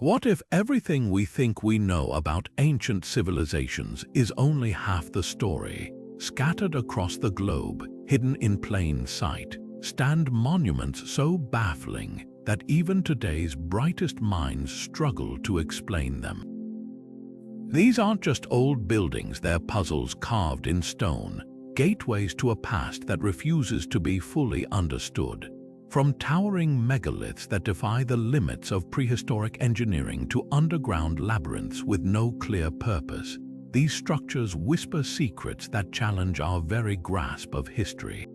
What if everything we think we know about ancient civilizations is only half the story? Scattered across the globe, hidden in plain sight, stand monuments so baffling that even today's brightest minds struggle to explain them. These aren't just old buildings, they're puzzles carved in stone, gateways to a past that refuses to be fully understood. From towering megaliths that defy the limits of prehistoric engineering to underground labyrinths with no clear purpose, these structures whisper secrets that challenge our very grasp of history.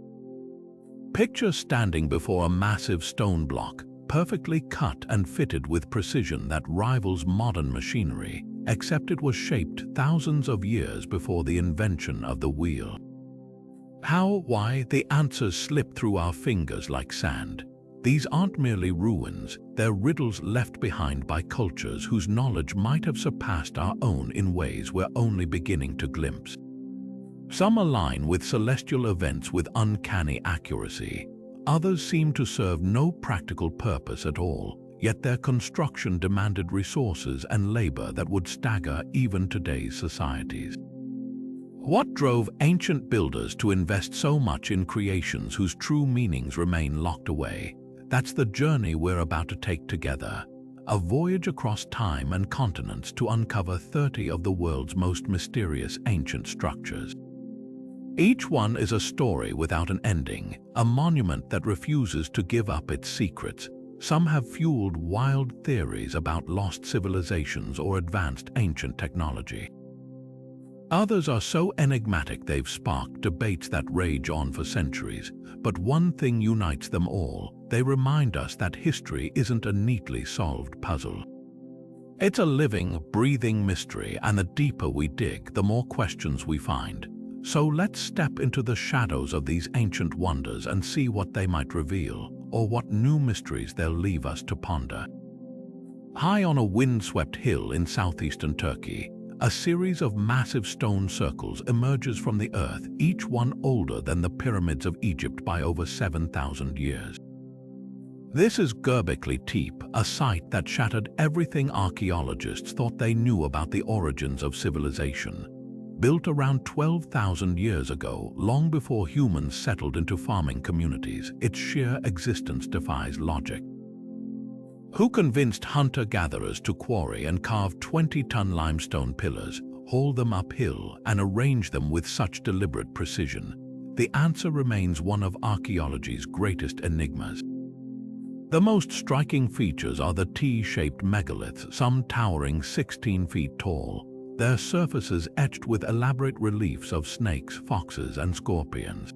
Picture standing before a massive stone block, perfectly cut and fitted with precision that rivals modern machinery, except it was shaped thousands of years before the invention of the wheel. How, why, the answers slip through our fingers like sand. These aren't merely ruins, they're riddles left behind by cultures whose knowledge might have surpassed our own in ways we're only beginning to glimpse. Some align with celestial events with uncanny accuracy. Others seem to serve no practical purpose at all, yet their construction demanded resources and labor that would stagger even today's societies. What drove ancient builders to invest so much in creations whose true meanings remain locked away? That's the journey we're about to take together. A voyage across time and continents to uncover 30 of the world's most mysterious ancient structures. Each one is a story without an ending, a monument that refuses to give up its secrets. Some have fueled wild theories about lost civilizations or advanced ancient technology. Others are so enigmatic they've sparked debates that rage on for centuries, but one thing unites them all: they remind us that history isn't a neatly solved puzzle. It's a living, breathing mystery, and the deeper we dig, the more questions we find. So let's step into the shadows of these ancient wonders and see what they might reveal, or what new mysteries they'll leave us to ponder. High on a windswept hill in southeastern Turkey, a series of massive stone circles emerges from the earth, each one older than the pyramids of Egypt by over 7,000 years. This is Göbekli Tepe, a site that shattered everything archaeologists thought they knew about the origins of civilization. Built around 12,000 years ago, long before humans settled into farming communities, its sheer existence defies logic. Who convinced hunter-gatherers to quarry and carve 20-ton limestone pillars, haul them uphill, and arrange them with such deliberate precision? The answer remains one of archaeology's greatest enigmas. The most striking features are the T-shaped megaliths, some towering 16 feet tall, their surfaces etched with elaborate reliefs of snakes, foxes, and scorpions.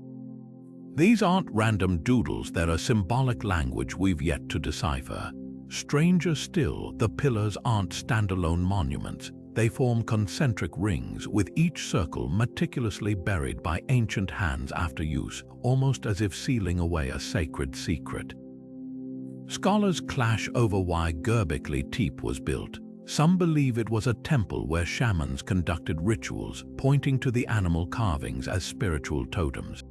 These aren't random doodles, they're a symbolic language we've yet to decipher. Stranger still, the pillars aren't standalone monuments. They form concentric rings, with each circle meticulously buried by ancient hands after use, almost as if sealing away a sacred secret. Scholars clash over why Göbekli Tepe was built. Some believe it was a temple where shamans conducted rituals, pointing to the animal carvings as spiritual totems.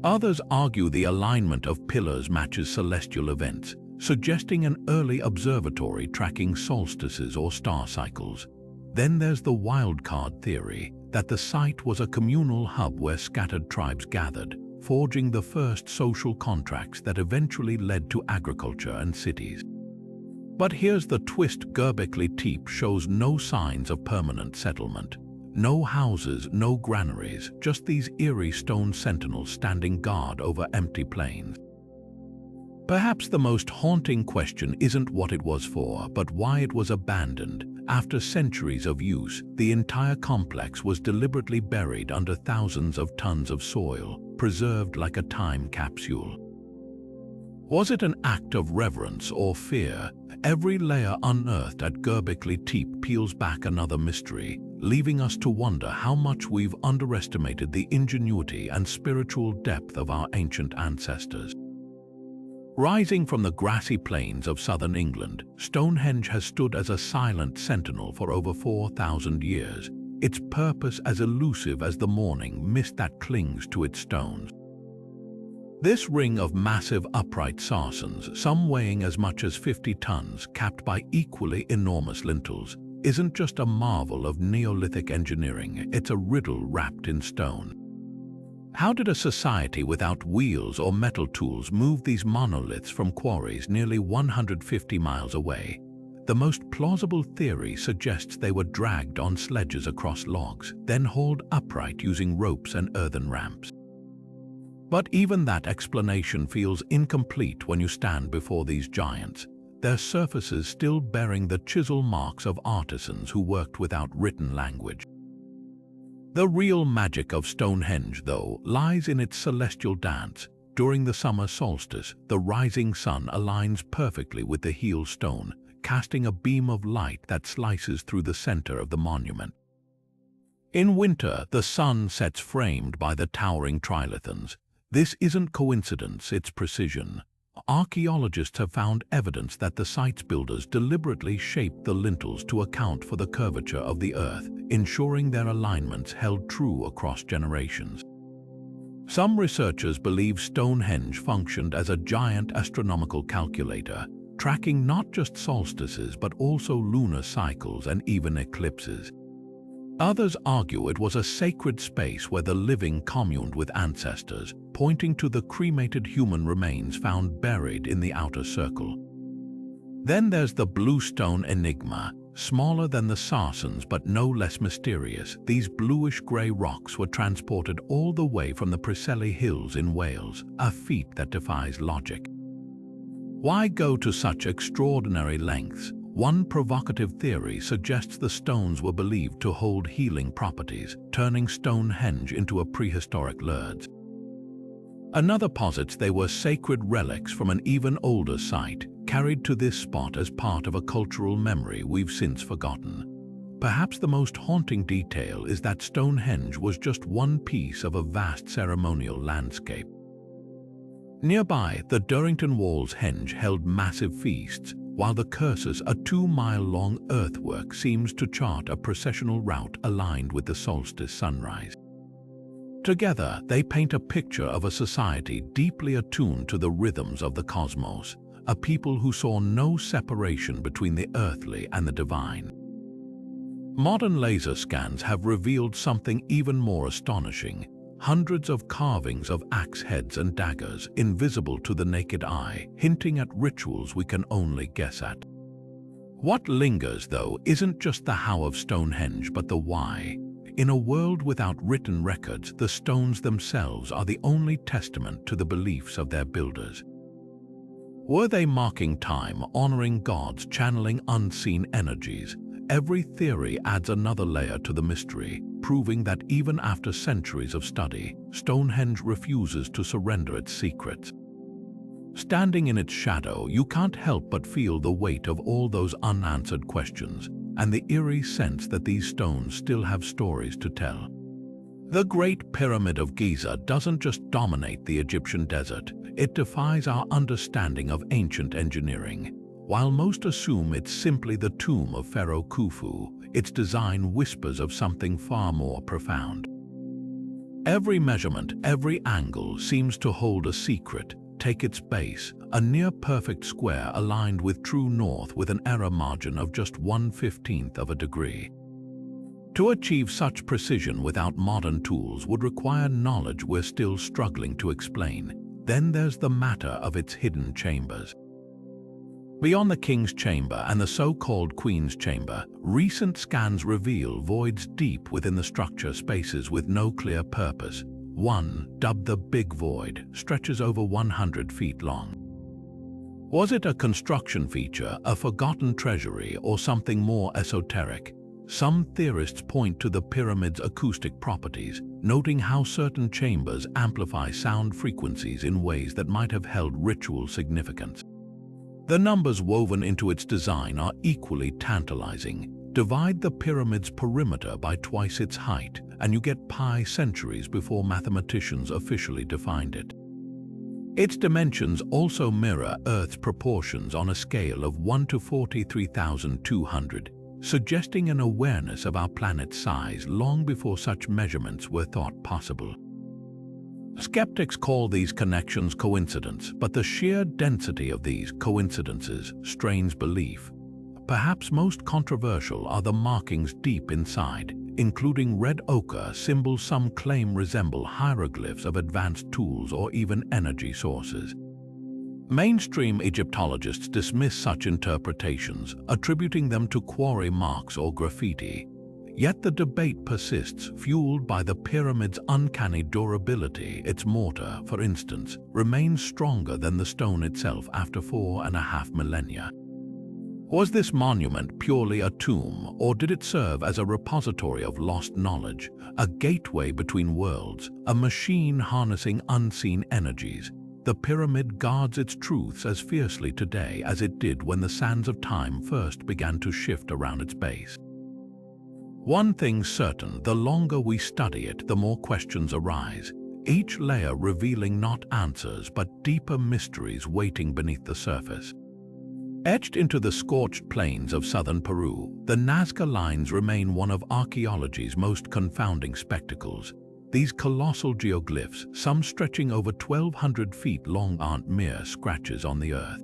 Others argue the alignment of pillars matches celestial events, suggesting an early observatory tracking solstices or star cycles. Then there's the wildcard theory, that the site was a communal hub where scattered tribes gathered, forging the first social contracts that eventually led to agriculture and cities. But here's the twist: Göbekli Tepe shows no signs of permanent settlement. No houses, no granaries, just these eerie stone sentinels standing guard over empty plains. Perhaps the most haunting question isn't what it was for, but why it was abandoned. After centuries of use, the entire complex was deliberately buried under thousands of tons of soil, preserved like a time capsule. Was it an act of reverence or fear? Every layer unearthed at Göbekli Tepe peels back another mystery, leaving us to wonder how much we've underestimated the ingenuity and spiritual depth of our ancient ancestors. Rising from the grassy plains of southern England, Stonehenge has stood as a silent sentinel for over 4,000 years, its purpose as elusive as the morning mist that clings to its stones. This ring of massive upright sarcens, some weighing as much as 50 tons, capped by equally enormous lintels, isn't just a marvel of Neolithic engineering, it's a riddle wrapped in stone. How did a society without wheels or metal tools move these monoliths from quarries nearly 150 miles away? The most plausible theory suggests they were dragged on sledges across logs, then hauled upright using ropes and earthen ramps. But even that explanation feels incomplete when you stand before these giants, their surfaces still bearing the chisel marks of artisans who worked without written language. The real magic of Stonehenge, though, lies in its celestial dance. During the summer solstice, the rising sun aligns perfectly with the heel stone, casting a beam of light that slices through the center of the monument. In winter, the sun sets framed by the towering trilithons. This isn't coincidence, it's precision. Archaeologists have found evidence that the site's builders deliberately shaped the lintels to account for the curvature of the earth, ensuring their alignments held true across generations. Some researchers believe Stonehenge functioned as a giant astronomical calculator, tracking not just solstices but also lunar cycles and even eclipses. Others argue it was a sacred space where the living communed with ancestors, pointing to the cremated human remains found buried in the outer circle. Then there's the bluestone enigma, smaller than the sarcens but no less mysterious. These bluish-grey rocks were transported all the way from the Preseli Hills in Wales, a feat that defies logic. Why go to such extraordinary lengths? One provocative theory suggests the stones were believed to hold healing properties, turning Stonehenge into a prehistoric Lourdes. Another posits they were sacred relics from an even older site, carried to this spot as part of a cultural memory we've since forgotten. Perhaps the most haunting detail is that Stonehenge was just one piece of a vast ceremonial landscape. Nearby, the Derinkuyu Walls henge held massive feasts, while the cursus, a 2-mile-long earthwork, seems to chart a processional route aligned with the solstice sunrise. Together, they paint a picture of a society deeply attuned to the rhythms of the cosmos, a people who saw no separation between the earthly and the divine. Modern laser scans have revealed something even more astonishing: hundreds of carvings of axe heads and daggers, invisible to the naked eye, hinting at rituals we can only guess at. What lingers, though, isn't just the how of Stonehenge, but the why. In a world without written records, the stones themselves are the only testament to the beliefs of their builders. Were they marking time, honoring gods, channeling unseen energies? Every theory adds another layer to the mystery, proving that even after centuries of study, Stonehenge refuses to surrender its secrets. Standing in its shadow, you can't help but feel the weight of all those unanswered questions, and the eerie sense that these stones still have stories to tell. The Great Pyramid of Giza doesn't just dominate the Egyptian desert, it defies our understanding of ancient engineering. While most assume it's simply the tomb of Pharaoh Khufu, its design whispers of something far more profound. Every measurement, every angle seems to hold a secret. Take its base, a near-perfect square aligned with true north with an error margin of just 1/15 of a degree. To achieve such precision without modern tools would require knowledge we're still struggling to explain. Then there's the matter of its hidden chambers. Beyond the King's Chamber and the so-called Queen's Chamber, recent scans reveal voids deep within the structure, spaces with no clear purpose. One, dubbed the Big Void, stretches over 100 feet long. Was it a construction feature, a forgotten treasury, or something more esoteric? Some theorists point to the pyramid's acoustic properties, noting how certain chambers amplify sound frequencies in ways that might have held ritual significance. The numbers woven into its design are equally tantalizing. Divide the pyramid's perimeter by twice its height, and you get pi centuries before mathematicians officially defined it. Its dimensions also mirror Earth's proportions on a scale of 1 to 43,200, suggesting an awareness of our planet's size long before such measurements were thought possible. Skeptics call these connections coincidence, but the sheer density of these coincidences strains belief. Perhaps most controversial are the markings deep inside, including red ochre symbols some claim resemble hieroglyphs of advanced tools or even energy sources. Mainstream Egyptologists dismiss such interpretations, attributing them to quarry marks or graffiti. Yet the debate persists, fueled by the pyramid's uncanny durability. Its mortar, for instance, remains stronger than the stone itself after 4.5 millennia. Was this monument purely a tomb, or did it serve as a repository of lost knowledge, a gateway between worlds, a machine harnessing unseen energies? The pyramid guards its truths as fiercely today as it did when the sands of time first began to shift around its base. One thing's certain, the longer we study it, the more questions arise, each layer revealing not answers but deeper mysteries waiting beneath the surface. Etched into the scorched plains of southern Peru, the Nazca Lines remain one of archaeology's most confounding spectacles. These colossal geoglyphs, some stretching over 1,200 feet long, aren't mere scratches on the earth.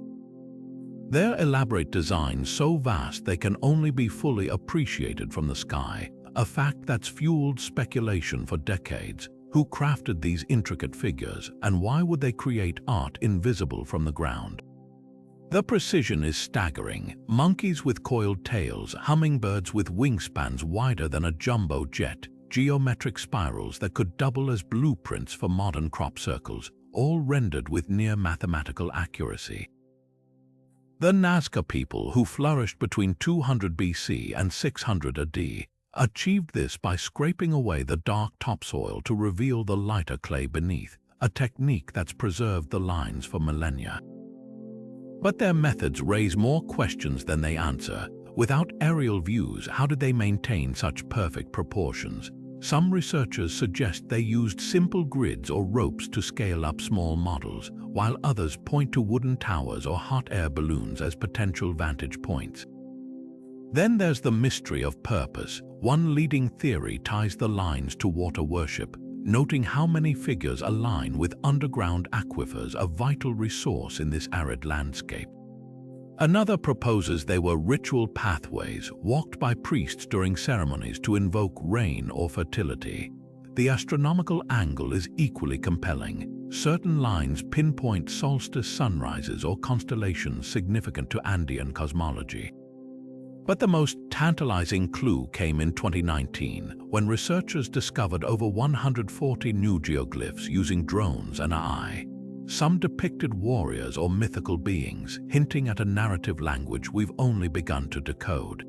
Their elaborate designs so vast they can only be fully appreciated from the sky, a fact that's fueled speculation for decades. Who crafted these intricate figures, and why would they create art invisible from the ground? The precision is staggering. Monkeys with coiled tails, hummingbirds with wingspans wider than a jumbo jet, geometric spirals that could double as blueprints for modern crop circles, all rendered with near mathematical accuracy. The Nazca people, who flourished between 200 BC and 600 AD, achieved this by scraping away the dark topsoil to reveal the lighter clay beneath, a technique that's preserved the lines for millennia. But their methods raise more questions than they answer. Without aerial views, how did they maintain such perfect proportions? Some researchers suggest they used simple grids or ropes to scale up small models, while others point to wooden towers or hot air balloons as potential vantage points. Then there's the mystery of purpose. One leading theory ties the lines to water worship, noting how many figures align with underground aquifers, a vital resource in this arid landscape. Another proposes they were ritual pathways walked by priests during ceremonies to invoke rain or fertility. The astronomical angle is equally compelling. Certain lines pinpoint solstice sunrises or constellations significant to Andean cosmology. But the most tantalizing clue came in 2019, when researchers discovered over 140 new geoglyphs using drones and AI. Some depicted warriors or mythical beings, hinting at a narrative language we've only begun to decode.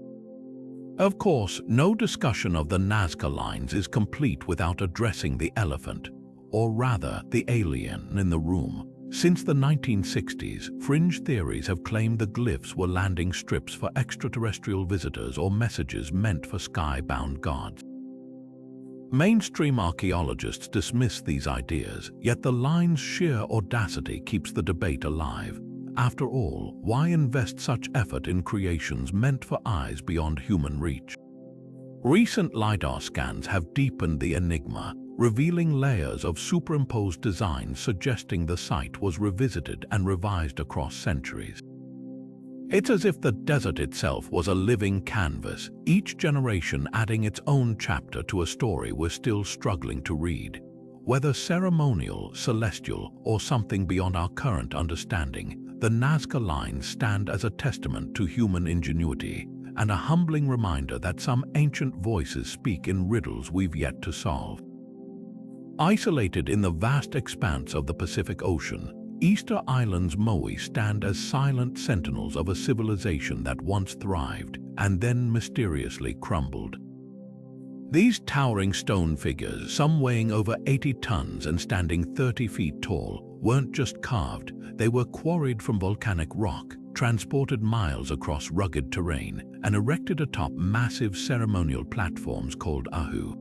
Of course, no discussion of the Nazca Lines is complete without addressing the elephant, or rather the alien, in the room. Since the 1960s, fringe theories have claimed the glyphs were landing strips for extraterrestrial visitors or messages meant for sky-bound gods. Mainstream archaeologists dismiss these ideas, yet the line's sheer audacity keeps the debate alive. After all, why invest such effort in creations meant for eyes beyond human reach? Recent LiDAR scans have deepened the enigma, revealing layers of superimposed designs suggesting the site was revisited and revised across centuries. It's as if the desert itself was a living canvas, each generation adding its own chapter to a story we're still struggling to read. Whether ceremonial, celestial, or something beyond our current understanding, the Nazca Lines stand as a testament to human ingenuity and a humbling reminder that some ancient voices speak in riddles we've yet to solve. Isolated in the vast expanse of the Pacific Ocean, Easter Island's moai stand as silent sentinels of a civilization that once thrived and then mysteriously crumbled. These towering stone figures, some weighing over 80 tons and standing 30 feet tall, weren't just carved, they were quarried from volcanic rock, transported miles across rugged terrain, and erected atop massive ceremonial platforms called ahu.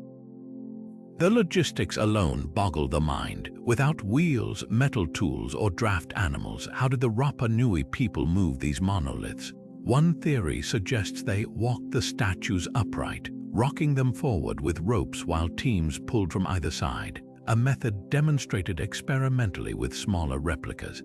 The logistics alone boggle the mind. Without wheels, metal tools, or draft animals, how did the Rapa Nui people move these monoliths? One theory suggests they walked the statues upright, rocking them forward with ropes while teams pulled from either side. a method demonstrated experimentally with smaller replicas.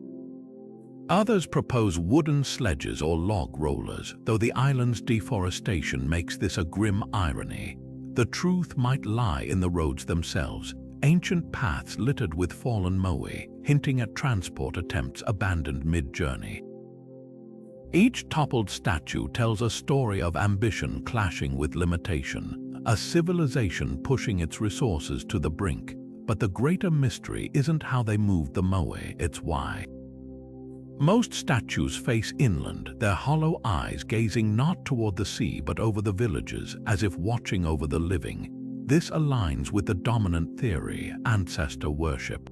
Others propose wooden sledges or log rollers, though the island's deforestation makes this a grim irony. The truth might lie in the roads themselves, ancient paths littered with fallen moai, hinting at transport attempts abandoned mid-journey. Each toppled statue tells a story of ambition clashing with limitation, a civilization pushing its resources to the brink. But the greater mystery isn't how they moved the moai, it's why. Most statues face inland, their hollow eyes gazing not toward the sea but over the villages, as if watching over the living. This aligns with the dominant theory, ancestor worship.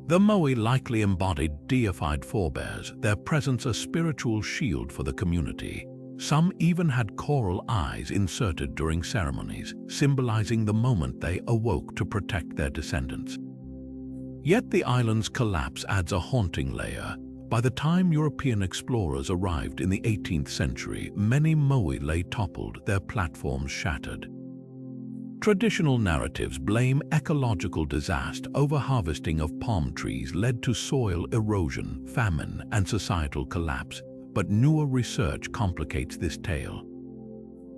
The moai likely embodied deified forebears, their presence a spiritual shield for the community. Some even had coral eyes inserted during ceremonies, symbolizing the moment they awoke to protect their descendants. Yet the island's collapse adds a haunting layer. By the time European explorers arrived in the 18th century, many moai lay toppled, their platforms shattered. Traditional narratives blame ecological disaster. Overharvesting of palm trees led to soil erosion, famine, and societal collapse, but newer research complicates this tale.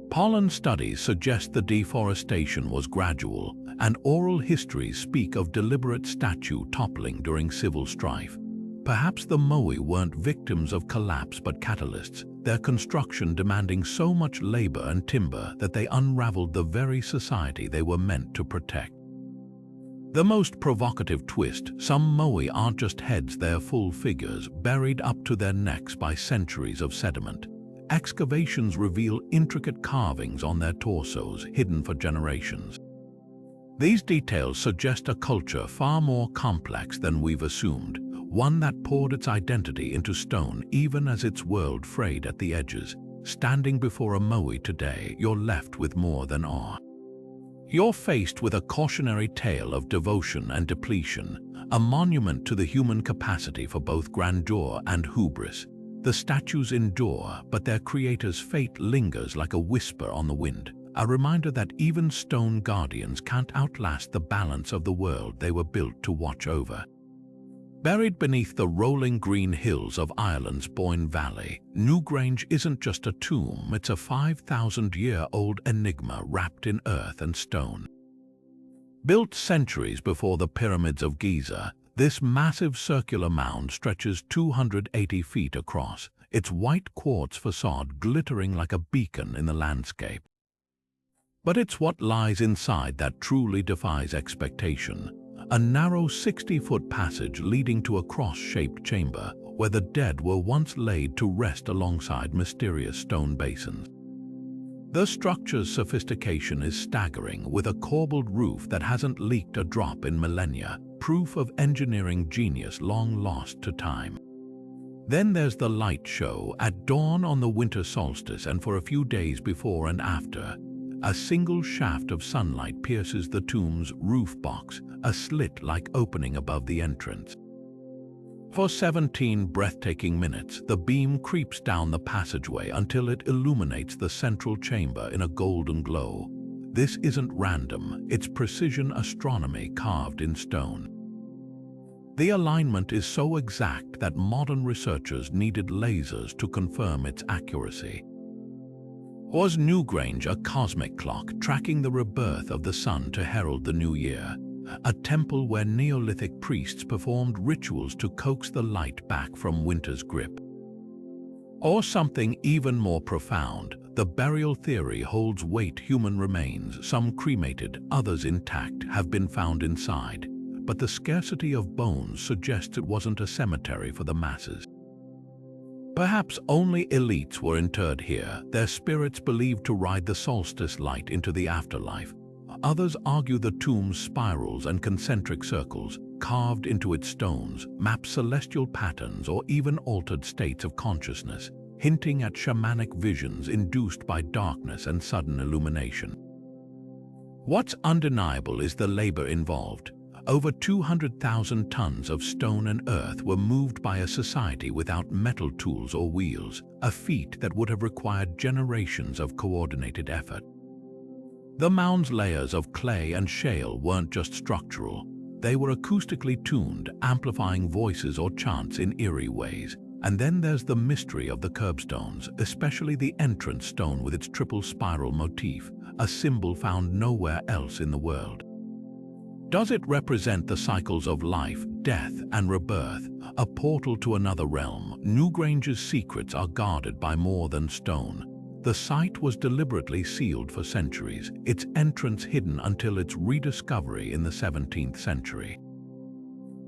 Pollen studies suggest the deforestation was gradual, and oral histories speak of deliberate statue toppling during civil strife. Perhaps the moai weren't victims of collapse but catalysts, their construction demanding so much labor and timber that they unraveled the very society they were meant to protect. The most provocative twist, some moai aren't just heads, they're full figures, buried up to their necks by centuries of sediment. Excavations reveal intricate carvings on their torsos, hidden for generations. These details suggest a culture far more complex than we've assumed, one that poured its identity into stone even as its world frayed at the edges. Standing before a moai today, you're left with more than awe. You're faced with a cautionary tale of devotion and depletion, a monument to the human capacity for both grandeur and hubris. The statues endure, but their creator's fate lingers like a whisper on the wind, a reminder that even stone guardians can't outlast the balance of the world they were built to watch over. Buried beneath the rolling green hills of Ireland's Boyne Valley, Newgrange isn't just a tomb, it's a 5,000-year-old enigma wrapped in earth and stone. Built centuries before the pyramids of Giza, this massive circular mound stretches 280 feet across, its white quartz facade glittering like a beacon in the landscape. But it's what lies inside that truly defies expectation. A narrow 60-foot passage leading to a cross-shaped chamber where the dead were once laid to rest alongside mysterious stone basins. The structure's sophistication is staggering, with a corbelled roof that hasn't leaked a drop in millennia, proof of engineering genius long lost to time. Then there's the light show at dawn on the winter solstice and for a few days before and after. A single shaft of sunlight pierces the tomb's roof box, a slit-like opening above the entrance. For 17 breathtaking minutes, the beam creeps down the passageway until it illuminates the central chamber in a golden glow. This isn't random, it's precision astronomy carved in stone. The alignment is so exact that modern researchers needed lasers to confirm its accuracy. Was Newgrange a cosmic clock tracking the rebirth of the sun to herald the new year? A temple where Neolithic priests performed rituals to coax the light back from winter's grip? Or something even more profound, the burial theory holds weight. Human remains, some cremated, others intact, have been found inside. But the scarcity of bones suggests it wasn't a cemetery for the masses. Perhaps only elites were interred here, their spirits believed to ride the solstice light into the afterlife. Others argue the tomb's spirals and concentric circles, carved into its stones, map celestial patterns or even altered states of consciousness, hinting at shamanic visions induced by darkness and sudden illumination. What's undeniable is the labor involved. Over 200,000 tons of stone and earth were moved by a society without metal tools or wheels, a feat that would have required generations of coordinated effort. The mound's layers of clay and shale weren't just structural. They were acoustically tuned, amplifying voices or chants in eerie ways. And then there's the mystery of the curbstones, especially the entrance stone with its triple spiral motif, a symbol found nowhere else in the world. Does it represent the cycles of life, death, and rebirth, a portal to another realm? Newgrange's secrets are guarded by more than stone. The site was deliberately sealed for centuries, its entrance hidden until its rediscovery in the 17th century.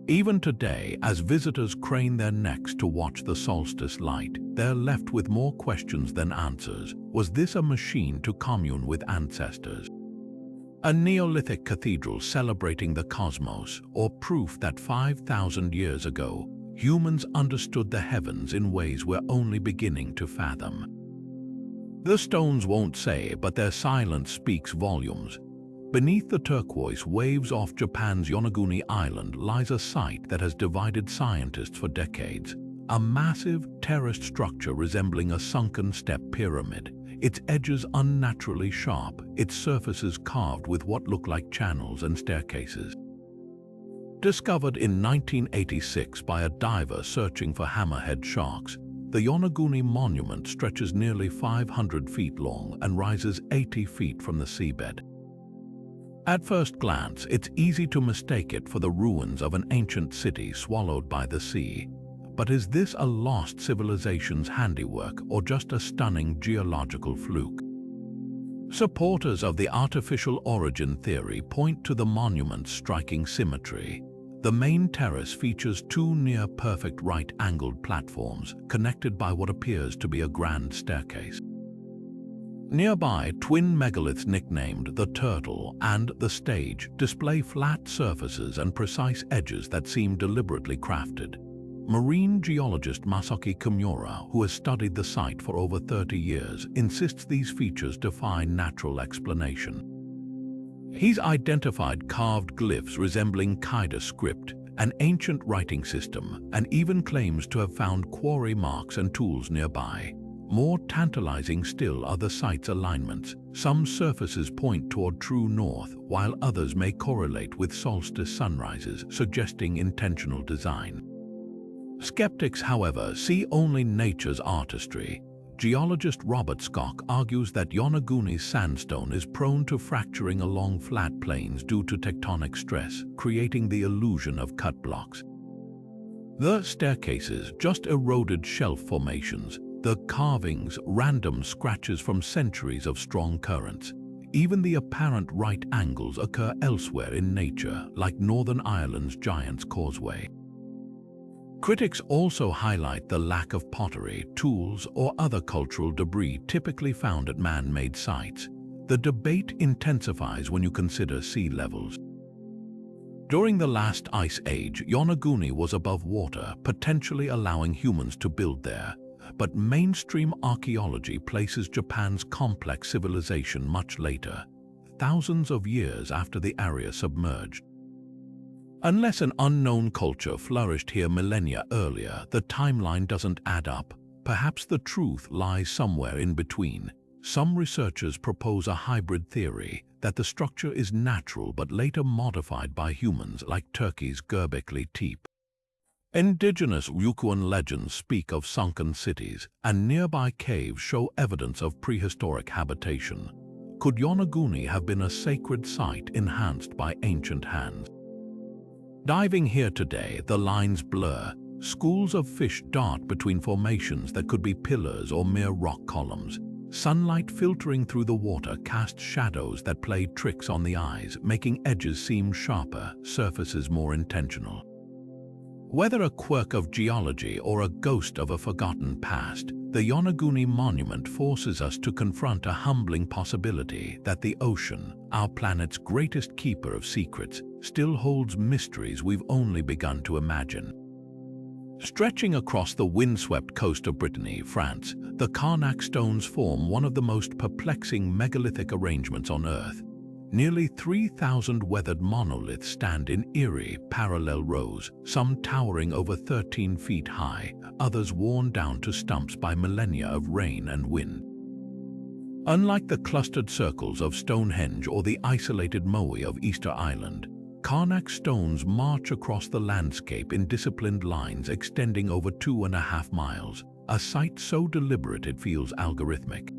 Even today, as visitors crane their necks to watch the solstice light, they're left with more questions than answers. Was this a machine to commune with ancestors? A Neolithic cathedral celebrating the cosmos, or proof that 5,000 years ago, humans understood the heavens in ways we're only beginning to fathom? The stones won't say, but their silence speaks volumes. Beneath the turquoise waves off Japan's Yonaguni Island lies a site that has divided scientists for decades. A massive, terraced structure resembling a sunken step pyramid, its edges unnaturally sharp, its surfaces carved with what look like channels and staircases. Discovered in 1986 by a diver searching for hammerhead sharks, the Yonaguni monument stretches nearly 500 feet long and rises 80 feet from the seabed. At first glance, it's easy to mistake it for the ruins of an ancient city swallowed by the sea. But is this a lost civilization's handiwork or just a stunning geological fluke? Supporters of the artificial origin theory point to the monument's striking symmetry. The main terrace features two near-perfect right-angled platforms connected by what appears to be a grand staircase. Nearby, twin megaliths nicknamed the Turtle and the Stage display flat surfaces and precise edges that seem deliberately crafted. Marine geologist Masaki Kimura, who has studied the site for over 30 years, insists these features defy natural explanation. He's identified carved glyphs resembling Qaeda script, an ancient writing system, and even claims to have found quarry marks and tools nearby. More tantalizing still are the site's alignments. Some surfaces point toward true north, while others may correlate with solstice sunrises, suggesting intentional design. Skeptics, however, see only nature's artistry. Geologist Robert Skock argues that Yonaguni's sandstone is prone to fracturing along flat plains due to tectonic stress, creating the illusion of cut blocks. The staircases, just eroded shelf formations. The carvings, random scratches from centuries of strong currents. Even the apparent right angles occur elsewhere in nature, like Northern Ireland's Giant's Causeway. Critics also highlight the lack of pottery, tools, or other cultural debris typically found at man-made sites. The debate intensifies when you consider sea levels. During the last ice age, Yonaguni was above water, potentially allowing humans to build there. But mainstream archaeology places Japan's complex civilization much later, thousands of years after the area submerged. Unless an unknown culture flourished here millennia earlier, the timeline doesn't add up. Perhaps the truth lies somewhere in between. Some researchers propose a hybrid theory, that the structure is natural but later modified by humans, like Turkey's Göbekli Tepe. Indigenous Ryukyuan legends speak of sunken cities, and nearby caves show evidence of prehistoric habitation. Could Yonaguni have been a sacred site enhanced by ancient hands? Diving here today, the lines blur. Schools of fish dart between formations that could be pillars or mere rock columns. Sunlight filtering through the water casts shadows that play tricks on the eyes, making edges seem sharper, surfaces more intentional. Whether a quirk of geology or a ghost of a forgotten past, the Yonaguni monument forces us to confront a humbling possibility that the ocean, our planet's greatest keeper of secrets, still holds mysteries we've only begun to imagine. Stretching across the windswept coast of Brittany, France, the Karnak stones form one of the most perplexing megalithic arrangements on Earth. Nearly 3,000 weathered monoliths stand in eerie, parallel rows, some towering over 13 feet high, others worn down to stumps by millennia of rain and wind. Unlike the clustered circles of Stonehenge or the isolated moai of Easter Island, Karnak stones march across the landscape in disciplined lines extending over 2.5 miles, a sight so deliberate it feels algorithmic.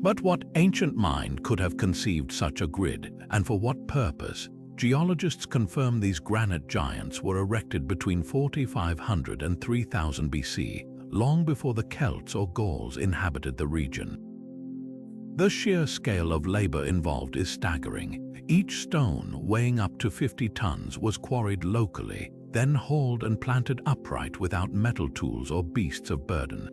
But what ancient mind could have conceived such a grid, and for what purpose? Geologists confirm these granite giants were erected between 4500 and 3000 BC, long before the Celts or Gauls inhabited the region. The sheer scale of labor involved is staggering. Each stone, weighing up to 50 tons, was quarried locally, then hauled and planted upright without metal tools or beasts of burden.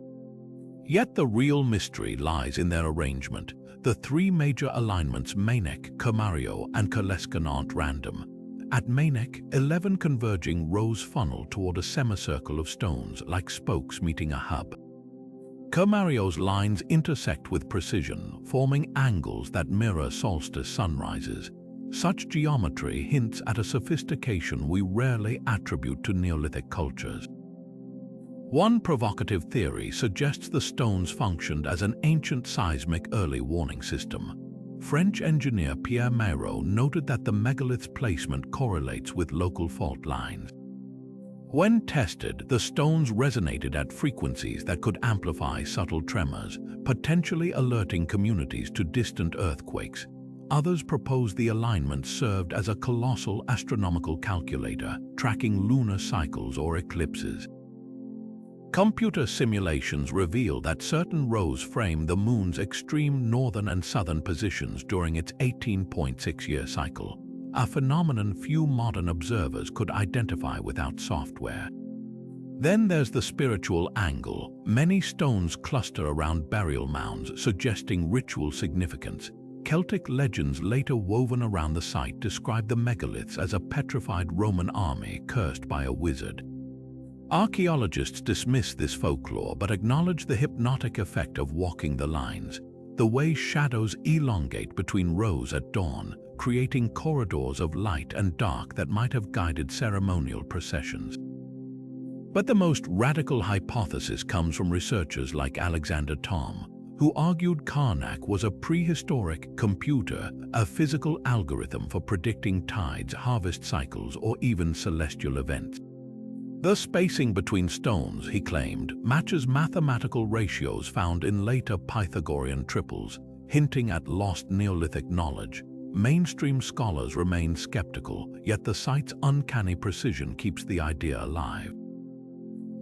Yet the real mystery lies in their arrangement. The three major alignments Meinek, Komario, and Koleskan aren't random. At Meinek, 11 converging rows funnel toward a semicircle of stones like spokes meeting a hub. Komario's lines intersect with precision, forming angles that mirror solstice sunrises. Such geometry hints at a sophistication we rarely attribute to Neolithic cultures. One provocative theory suggests the stones functioned as an ancient seismic early warning system. French engineer Pierre Mayreau noted that the megalith's placement correlates with local fault lines. When tested, the stones resonated at frequencies that could amplify subtle tremors, potentially alerting communities to distant earthquakes. Others proposed the alignment served as a colossal astronomical calculator, tracking lunar cycles or eclipses. Computer simulations reveal that certain rows frame the Moon's extreme northern and southern positions during its 18.6-year cycle, a phenomenon few modern observers could identify without software. Then there's the spiritual angle. Many stones cluster around burial mounds, suggesting ritual significance. Celtic legends later woven around the site describe the megaliths as a petrified Roman army cursed by a wizard. Archaeologists dismiss this folklore but acknowledge the hypnotic effect of walking the lines, the way shadows elongate between rows at dawn, creating corridors of light and dark that might have guided ceremonial processions. But the most radical hypothesis comes from researchers like Alexander Thom, who argued Karnak was a prehistoric computer, a physical algorithm for predicting tides, harvest cycles, or even celestial events. The spacing between stones, he claimed, matches mathematical ratios found in later Pythagorean triples, hinting at lost Neolithic knowledge. Mainstream scholars remain skeptical, yet the site's uncanny precision keeps the idea alive.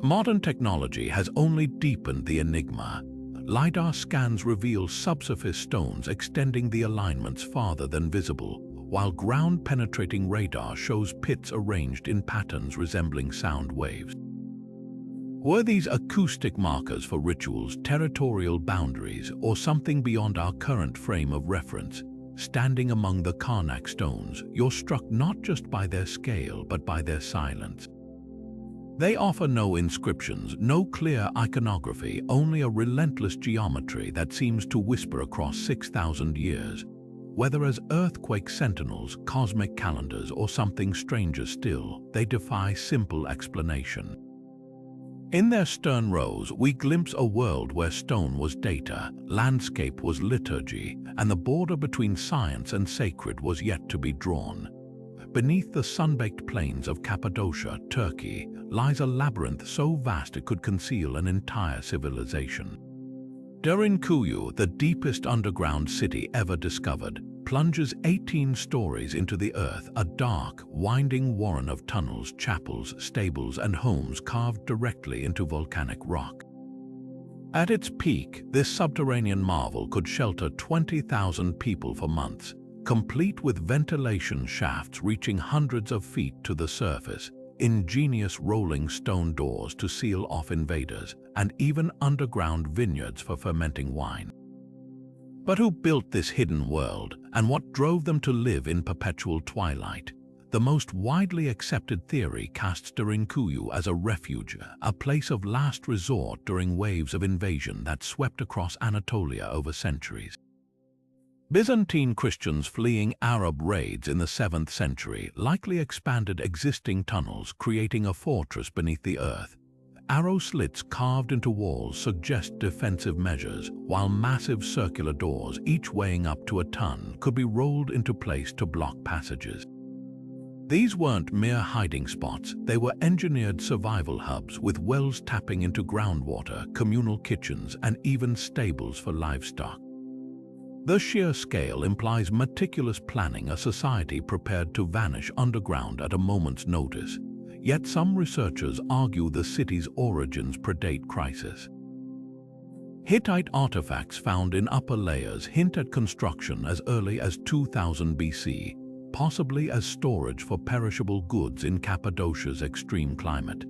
Modern technology has only deepened the enigma. LiDAR scans reveal subsurface stones extending the alignments farther than visible, while ground-penetrating radar shows pits arranged in patterns resembling sound waves. Were these acoustic markers for rituals, territorial boundaries, or something beyond our current frame of reference? Standing among the Karnak stones, you're struck not just by their scale, but by their silence. They offer no inscriptions, no clear iconography, only a relentless geometry that seems to whisper across 6,000 years. Whether as earthquake sentinels, cosmic calendars, or something stranger still, they defy simple explanation. In their stern rows, we glimpse a world where stone was data, landscape was liturgy, and the border between science and sacred was yet to be drawn. Beneath the sun-baked plains of Cappadocia, Turkey, lies a labyrinth so vast it could conceal an entire civilization. Derinkuyu, the deepest underground city ever discovered, plunges 18 stories into the earth, a dark, winding warren of tunnels, chapels, stables, and homes carved directly into volcanic rock. At its peak, this subterranean marvel could shelter 20,000 people for months, complete with ventilation shafts reaching hundreds of feet to the surface, ingenious rolling stone doors to seal off invaders, and even underground vineyards for fermenting wine. But who built this hidden world, and what drove them to live in perpetual twilight? The most widely accepted theory casts Derinkuyu as a refuge, a place of last resort during waves of invasion that swept across Anatolia over centuries. Byzantine Christians fleeing Arab raids in the 7th century likely expanded existing tunnels, creating a fortress beneath the earth. Arrow slits carved into walls suggest defensive measures, while massive circular doors, each weighing up to a ton, could be rolled into place to block passages. These weren't mere hiding spots, they were engineered survival hubs with wells tapping into groundwater, communal kitchens, and even stables for livestock. The sheer scale implies meticulous planning, a society prepared to vanish underground at a moment's notice. Yet some researchers argue the city's origins predate crisis. Hittite artifacts found in upper layers hint at construction as early as 2000 BC, possibly as storage for perishable goods in Cappadocia's extreme climate.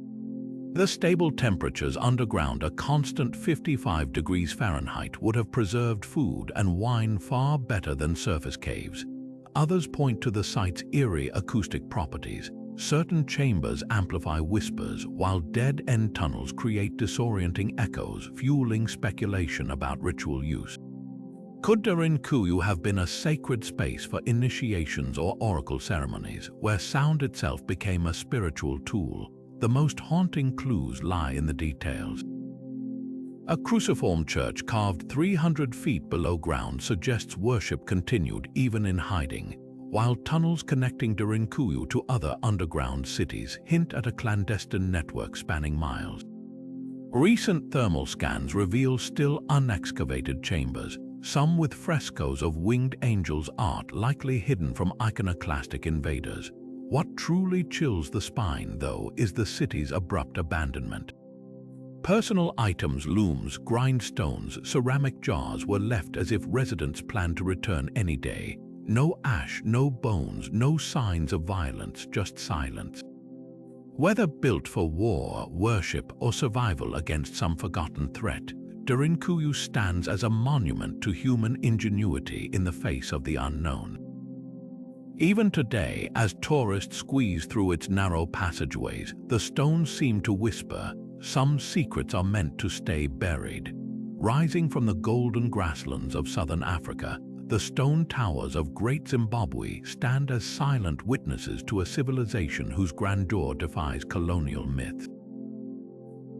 The stable temperatures underground, a constant 55 degrees Fahrenheit, would have preserved food and wine far better than surface caves. Others point to the site's eerie acoustic properties. Certain chambers amplify whispers, while dead-end tunnels create disorienting echoes, fueling speculation about ritual use. Could Derinkuyu have been a sacred space for initiations or oracle ceremonies, where sound itself became a spiritual tool? The most haunting clues lie in the details. A cruciform church carved 300 feet below ground suggests worship continued even in hiding, while tunnels connecting Derinkuyu to other underground cities hint at a clandestine network spanning miles. Recent thermal scans reveal still unexcavated chambers, some with frescoes of winged angels' art likely hidden from iconoclastic invaders. What truly chills the spine, though, is the city's abrupt abandonment. Personal items, looms, grindstones, ceramic jars were left as if residents planned to return any day. No ash, no bones, no signs of violence, just silence. Whether built for war, worship, or survival against some forgotten threat, Derinkuyu stands as a monument to human ingenuity in the face of the unknown. Even today, as tourists squeeze through its narrow passageways, the stones seem to whisper, some secrets are meant to stay buried. Rising from the golden grasslands of southern Africa, the stone towers of Great Zimbabwe stand as silent witnesses to a civilization whose grandeur defies colonial myth.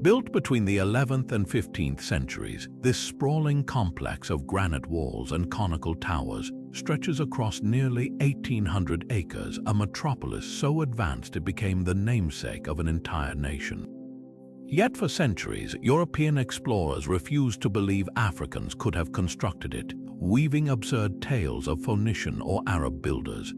Built between the 11th and 15th centuries, this sprawling complex of granite walls and conical towers stretches across nearly 1,800 acres, a metropolis so advanced it became the namesake of an entire nation. Yet for centuries, European explorers refused to believe Africans could have constructed it, weaving absurd tales of Phoenician or Arab builders.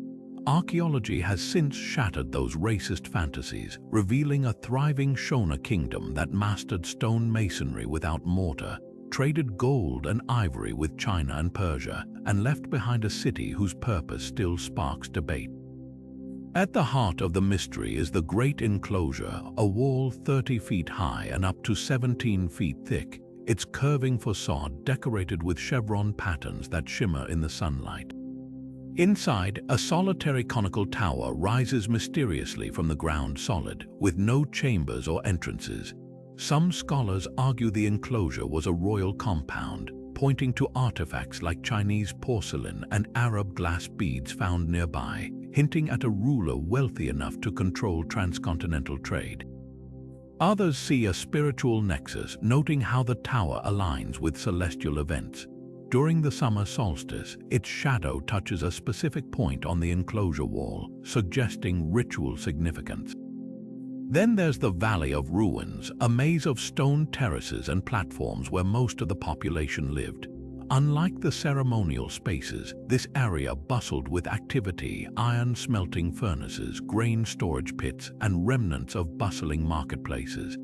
Archaeology has since shattered those racist fantasies, revealing a thriving Shona kingdom that mastered stone masonry without mortar, traded gold and ivory with China and Persia, and left behind a city whose purpose still sparks debate. At the heart of the mystery is the Great Enclosure, a wall 30 feet high and up to 17 feet thick, its curving facade decorated with chevron patterns that shimmer in the sunlight. Inside, a solitary conical tower rises mysteriously from the ground solid, with no chambers or entrances. Some scholars argue the enclosure was a royal compound, pointing to artifacts like Chinese porcelain and Arab glass beads found nearby, hinting at a ruler wealthy enough to control transcontinental trade. Others see a spiritual nexus, noting how the tower aligns with celestial events. During the summer solstice, its shadow touches a specific point on the enclosure wall, suggesting ritual significance. Then there's the Valley of Ruins, a maze of stone terraces and platforms where most of the population lived. Unlike the ceremonial spaces, this area bustled with activity, iron smelting furnaces, grain storage pits, and remnants of bustling marketplaces.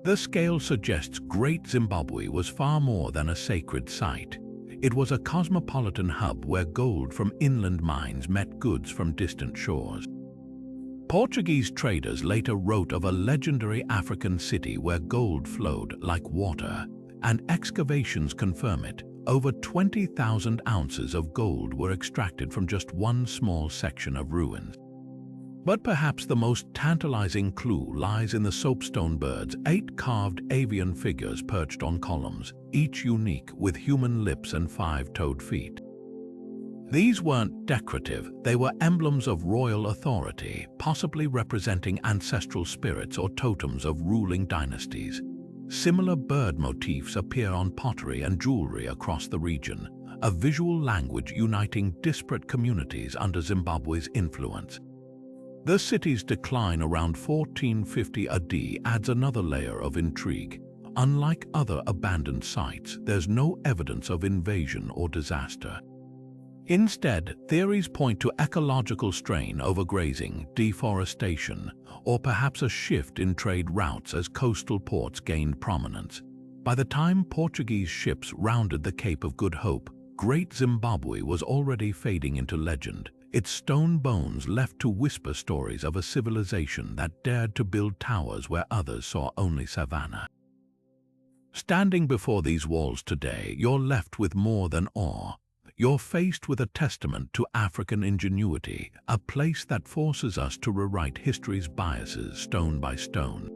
The scale suggests Great Zimbabwe was far more than a sacred site. It was a cosmopolitan hub where gold from inland mines met goods from distant shores. Portuguese traders later wrote of a legendary African city where gold flowed like water, and excavations confirm it. Over 20,000 ounces of gold were extracted from just one small section of ruins. But perhaps the most tantalizing clue lies in the soapstone birds, 8 carved avian figures perched on columns, each unique with human lips and 5-toed feet. These weren't decorative, they were emblems of royal authority, possibly representing ancestral spirits or totems of ruling dynasties. Similar bird motifs appear on pottery and jewelry across the region, a visual language uniting disparate communities under Zimbabwe's influence. The city's decline around 1450 AD adds another layer of intrigue. Unlike other abandoned sites, there's no evidence of invasion or disaster. Instead, theories point to ecological strain, overgrazing, deforestation, or perhaps a shift in trade routes as coastal ports gained prominence. By the time Portuguese ships rounded the Cape of Good Hope, Great Zimbabwe was already fading into legend, its stone bones left to whisper stories of a civilization that dared to build towers where others saw only savanna. Standing before these walls today, you're left with more than awe. You're faced with a testament to African ingenuity, a place that forces us to rewrite history's biases stone by stone.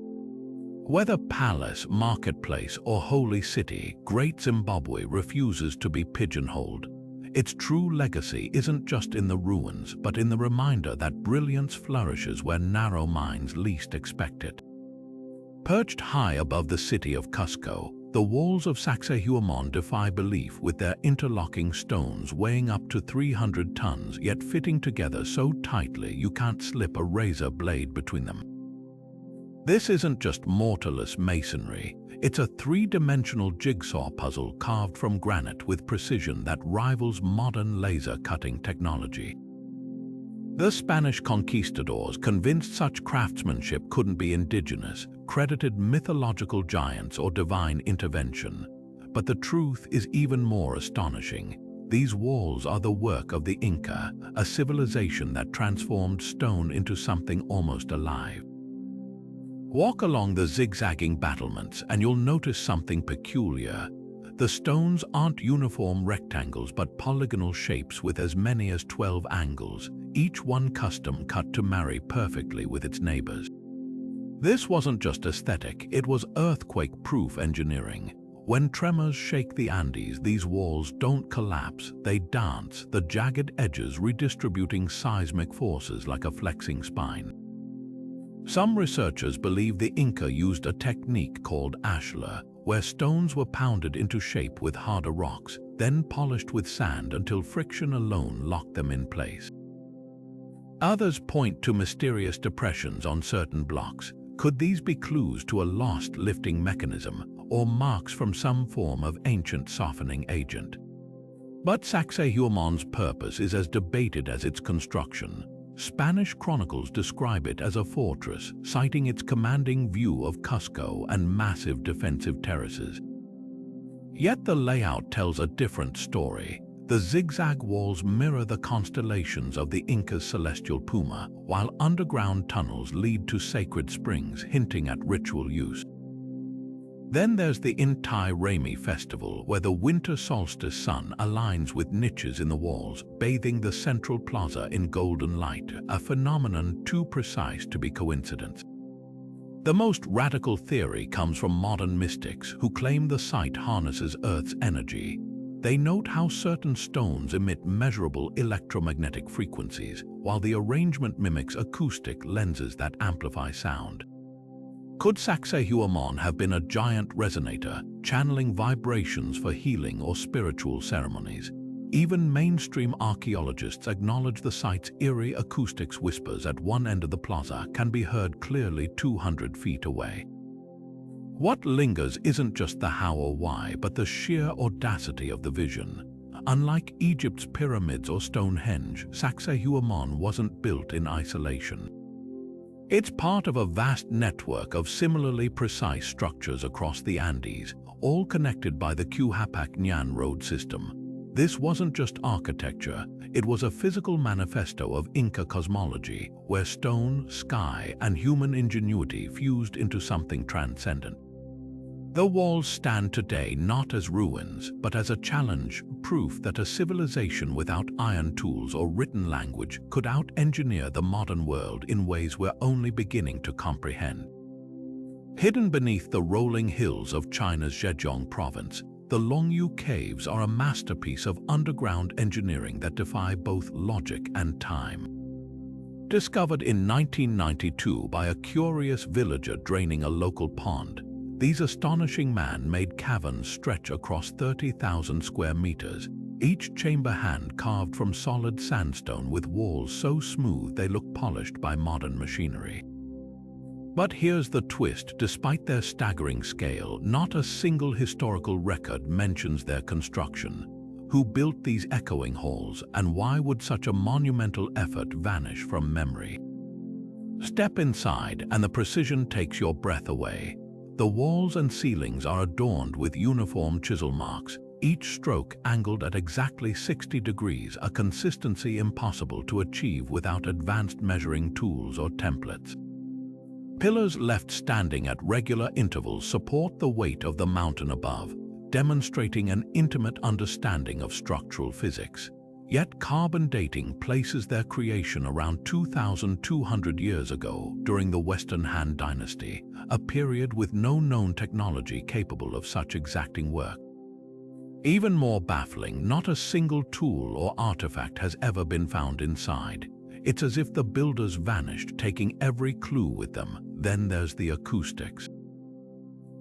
Whether palace, marketplace, or holy city, Great Zimbabwe refuses to be pigeonholed. Its true legacy isn't just in the ruins, but in the reminder that brilliance flourishes where narrow minds least expect it. Perched high above the city of Cusco, the walls of Sacsayhuamán defy belief, with their interlocking stones weighing up to 300 tons yet fitting together so tightly you can't slip a razor blade between them. This isn't just mortarless masonry, it's a three-dimensional jigsaw puzzle carved from granite with precision that rivals modern laser cutting technology. The Spanish conquistadors, convinced such craftsmanship couldn't be indigenous, credited mythological giants or divine intervention. But the truth is even more astonishing. These walls are the work of the Inca, a civilization that transformed stone into something almost alive. Walk along the zigzagging battlements and you'll notice something peculiar. The stones aren't uniform rectangles but polygonal shapes with as many as 12 angles, each one custom cut to marry perfectly with its neighbors. This wasn't just aesthetic, it was earthquake-proof engineering. When tremors shake the Andes, these walls don't collapse, they dance, the jagged edges redistributing seismic forces like a flexing spine. Some researchers believe the Inca used a technique called ashlar, where stones were pounded into shape with harder rocks, then polished with sand until friction alone locked them in place. Others point to mysterious depressions on certain blocks. Could these be clues to a lost lifting mechanism or marks from some form of ancient softening agent? But Sacsayhuamán's purpose is as debated as its construction. Spanish chronicles describe it as a fortress, citing its commanding view of Cusco and massive defensive terraces. Yet the layout tells a different story. The zigzag walls mirror the constellations of the Inca's celestial puma, while underground tunnels lead to sacred springs, hinting at ritual use. Then there's the Inti Raymi festival, where the winter solstice sun aligns with niches in the walls, bathing the central plaza in golden light, a phenomenon too precise to be coincidence. The most radical theory comes from modern mystics who claim the site harnesses Earth's energy. They note how certain stones emit measurable electromagnetic frequencies, while the arrangement mimics acoustic lenses that amplify sound. Could Sacsayhuamán have been a giant resonator, channeling vibrations for healing or spiritual ceremonies? Even mainstream archaeologists acknowledge the site's eerie acoustics. Whispers at one end of the plaza can be heard clearly 200 feet away. What lingers isn't just the how or why, but the sheer audacity of the vision. Unlike Egypt's pyramids or Stonehenge, Sacsayhuamán wasn't built in isolation. It's part of a vast network of similarly precise structures across the Andes, all connected by the Cuhapac-Nyan road system. This wasn't just architecture, it was a physical manifesto of Inca cosmology, where stone, sky, and human ingenuity fused into something transcendent. The walls stand today not as ruins, but as a challenge, proof that a civilization without iron tools or written language could out-engineer the modern world in ways we're only beginning to comprehend. Hidden beneath the rolling hills of China's Zhejiang province, the Longyu Caves are a masterpiece of underground engineering that defy both logic and time. Discovered in 1992 by a curious villager draining a local pond, these astonishing man-made caverns stretch across 30,000 square meters, each chamber hand-carved from solid sandstone with walls so smooth they look polished by modern machinery. But here's the twist: despite their staggering scale, not a single historical record mentions their construction. Who built these echoing halls, and why would such a monumental effort vanish from memory? Step inside and the precision takes your breath away. The walls and ceilings are adorned with uniform chisel marks, each stroke angled at exactly 60 degrees, a consistency impossible to achieve without advanced measuring tools or templates. Pillars left standing at regular intervals support the weight of the mountain above, demonstrating an intimate understanding of structural physics. Yet carbon dating places their creation around 2,200 years ago during the Western Han Dynasty, a period with no known technology capable of such exacting work. Even more baffling, not a single tool or artifact has ever been found inside. It's as if the builders vanished, taking every clue with them. Then there's the acoustics.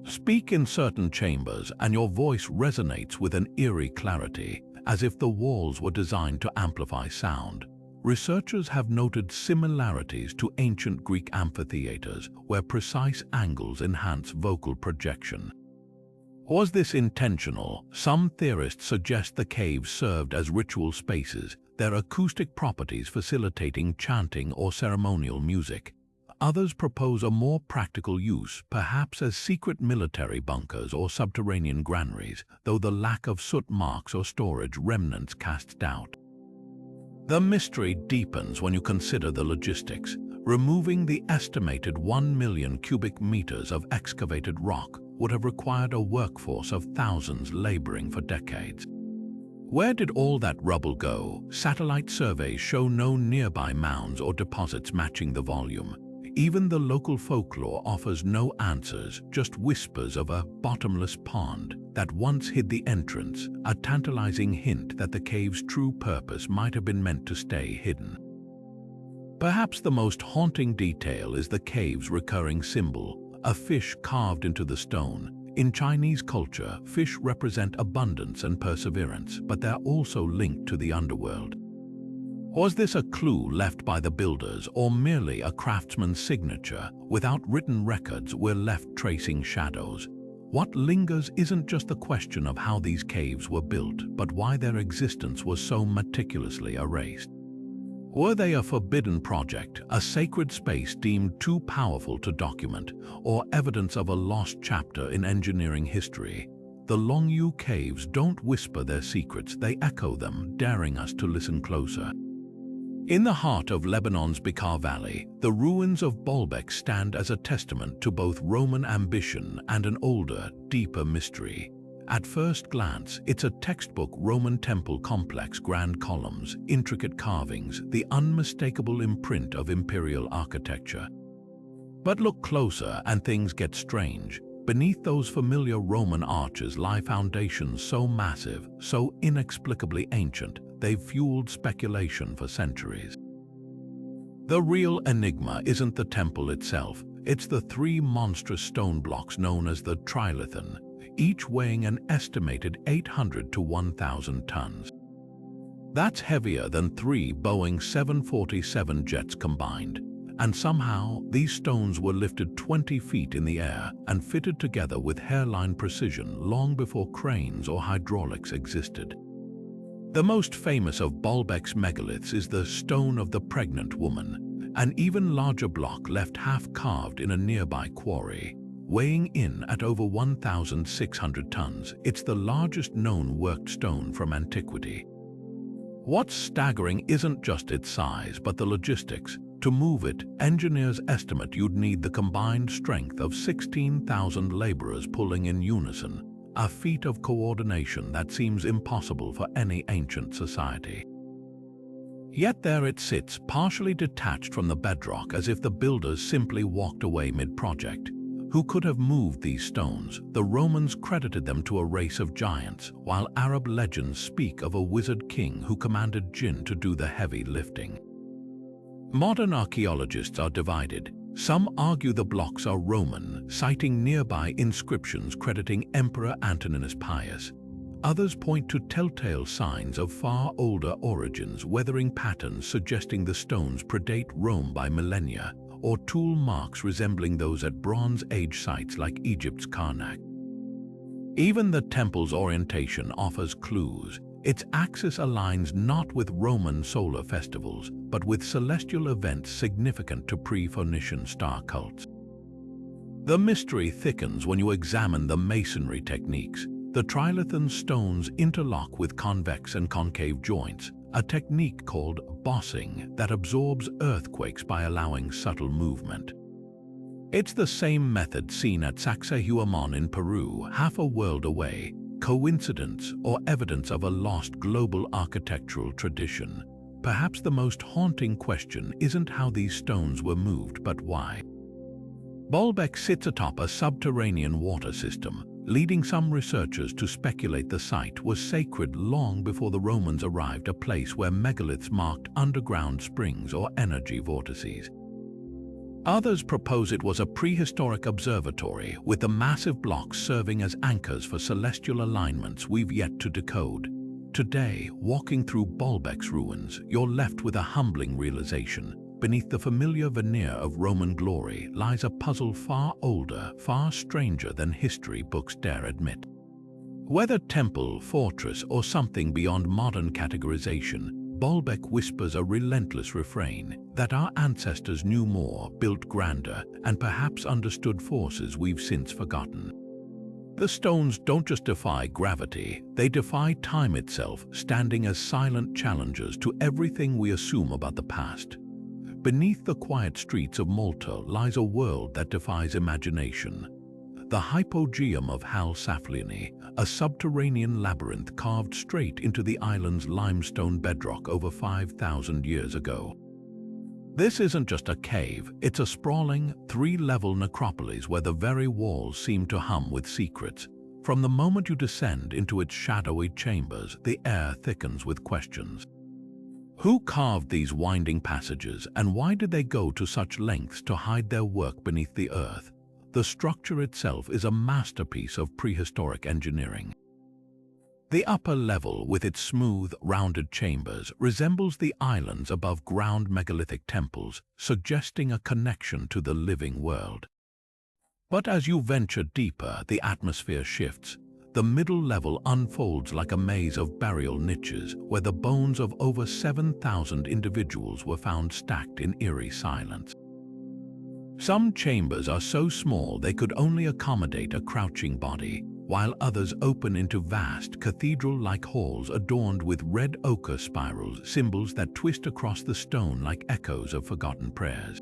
Speak in certain chambers and your voice resonates with an eerie clarity, as if the walls were designed to amplify sound. Researchers have noted similarities to ancient Greek amphitheaters, where precise angles enhance vocal projection. Was this intentional? Some theorists suggest the caves served as ritual spaces, their acoustic properties facilitating chanting or ceremonial music. Others propose a more practical use, perhaps as secret military bunkers or subterranean granaries, though the lack of soot marks or storage remnants casts doubt. The mystery deepens when you consider the logistics. Removing the estimated 1 million cubic meters of excavated rock would have required a workforce of thousands laboring for decades. Where did all that rubble go? Satellite surveys show no nearby mounds or deposits matching the volume. Even the local folklore offers no answers, just whispers of a bottomless pond that once hid the entrance, a tantalizing hint that the cave's true purpose might have been meant to stay hidden. Perhaps the most haunting detail is the cave's recurring symbol, a fish carved into the stone. In Chinese culture, fish represent abundance and perseverance, but they're also linked to the underworld. Was this a clue left by the builders, or merely a craftsman's signature? Without written records, we're left tracing shadows. What lingers isn't just the question of how these caves were built, but why their existence was so meticulously erased. Were they a forbidden project, a sacred space deemed too powerful to document, or evidence of a lost chapter in engineering history? The Longyu Caves don't whisper their secrets, they echo them, daring us to listen closer. In the heart of Lebanon's Bekaa Valley, the ruins of Baalbek stand as a testament to both Roman ambition and an older, deeper mystery. At first glance, it's a textbook Roman temple complex: grand columns, intricate carvings, the unmistakable imprint of imperial architecture. But look closer and things get strange. Beneath those familiar Roman arches lie foundations so massive, so inexplicably ancient, they've fueled speculation for centuries. The real enigma isn't the temple itself, it's the three monstrous stone blocks known as the trilithon, each weighing an estimated 800 to 1,000 tons. That's heavier than 3 Boeing 747 jets combined. And somehow, these stones were lifted 20 feet in the air and fitted together with hairline precision long before cranes or hydraulics existed. The most famous of Baalbek's megaliths is the Stone of the Pregnant Woman, an even larger block left half-carved in a nearby quarry. Weighing in at over 1,600 tons, it's the largest known worked stone from antiquity. What's staggering isn't just its size, but the logistics. To move it, engineers estimate you'd need the combined strength of 16,000 laborers pulling in unison, a feat of coordination that seems impossible for any ancient society. Yet there it sits, partially detached from the bedrock, as if the builders simply walked away mid-project. Who could have moved these stones? The Romans credited them to a race of giants, while Arab legends speak of a wizard king who commanded jinn to do the heavy lifting. Modern archaeologists are divided. Some argue the blocks are Roman, citing nearby inscriptions crediting Emperor Antoninus Pius. Others point to telltale signs of far older origins, weathering patterns suggesting the stones predate Rome by millennia, or tool marks resembling those at Bronze Age sites like Egypt's Karnak. Even the temple's orientation offers clues. Its axis aligns not with Roman solar festivals, but with celestial events significant to pre-Phoenician star cults. The mystery thickens when you examine the masonry techniques. The trilithon stones interlock with convex and concave joints, a technique called bossing that absorbs earthquakes by allowing subtle movement. It's the same method seen at Sacsayhuamán in Peru, half a world away. Coincidence or evidence of a lost global architectural tradition? Perhaps the most haunting question isn't how these stones were moved, but why. Baalbek sits atop a subterranean water system, leading some researchers to speculate the site was sacred long before the Romans arrived, a place where megaliths marked underground springs or energy vortices. Others propose it was a prehistoric observatory, with the massive blocks serving as anchors for celestial alignments we've yet to decode. Today, walking through Baalbek's ruins, you're left with a humbling realization. Beneath the familiar veneer of Roman glory lies a puzzle far older, far stranger than history books dare admit. Whether temple, fortress, or something beyond modern categorization, Baalbek whispers a relentless refrain that our ancestors knew more, built grander, and perhaps understood forces we've since forgotten. The stones don't just defy gravity, they defy time itself, standing as silent challengers to everything we assume about the past. Beneath the quiet streets of Malta lies a world that defies imagination. The hypogeum of Hal Saflieni, a subterranean labyrinth carved straight into the island's limestone bedrock over 5,000 years ago. This isn't just a cave, it's a sprawling, three-level necropolis where the very walls seem to hum with secrets. From the moment you descend into its shadowy chambers, the air thickens with questions. Who carved these winding passages, and why did they go to such lengths to hide their work beneath the earth? The structure itself is a masterpiece of prehistoric engineering. The upper level, with its smooth, rounded chambers, resembles the islands above ground megalithic temples, suggesting a connection to the living world. But as you venture deeper, the atmosphere shifts. The middle level unfolds like a maze of burial niches, where the bones of over 7,000 individuals were found stacked in eerie silence. Some chambers are so small they could only accommodate a crouching body, while others open into vast, cathedral-like halls adorned with red ochre spirals, symbols that twist across the stone like echoes of forgotten prayers.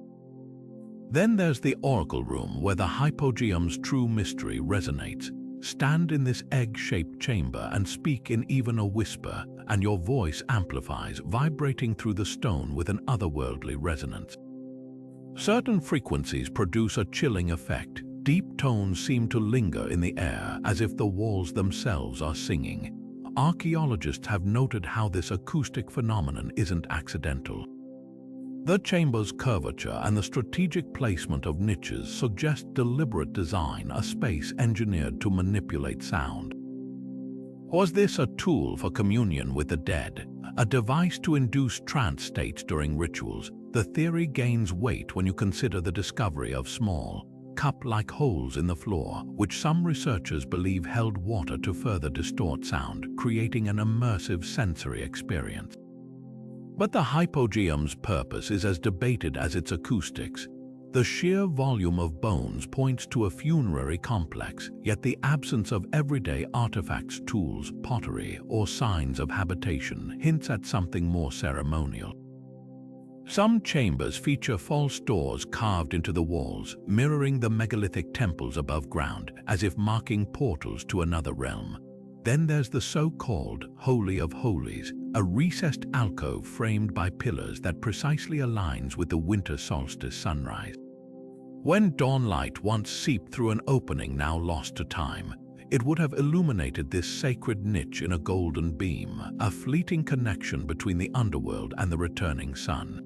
Then there's the oracle room, where the hypogeum's true mystery resonates. Stand in this egg-shaped chamber and speak in even a whisper, and your voice amplifies, vibrating through the stone with an otherworldly resonance. Certain frequencies produce a chilling effect. Deep tones seem to linger in the air, as if the walls themselves are singing. Archaeologists have noted how this acoustic phenomenon isn't accidental. The chamber's curvature and the strategic placement of niches suggest deliberate design, a space engineered to manipulate sound. Was this a tool for communion with the dead, a device to induce trance states during rituals? The theory gains weight when you consider the discovery of small, cup-like holes in the floor, which some researchers believe held water to further distort sound, creating an immersive sensory experience. But the hypogeum's purpose is as debated as its acoustics. The sheer volume of bones points to a funerary complex, yet the absence of everyday artifacts, tools, pottery, or signs of habitation hints at something more ceremonial. Some chambers feature false doors carved into the walls, mirroring the megalithic temples above ground, as if marking portals to another realm. Then there's the so-called Holy of Holies, a recessed alcove framed by pillars that precisely aligns with the winter solstice sunrise. When dawnlight once seeped through an opening now lost to time, it would have illuminated this sacred niche in a golden beam, a fleeting connection between the underworld and the returning sun.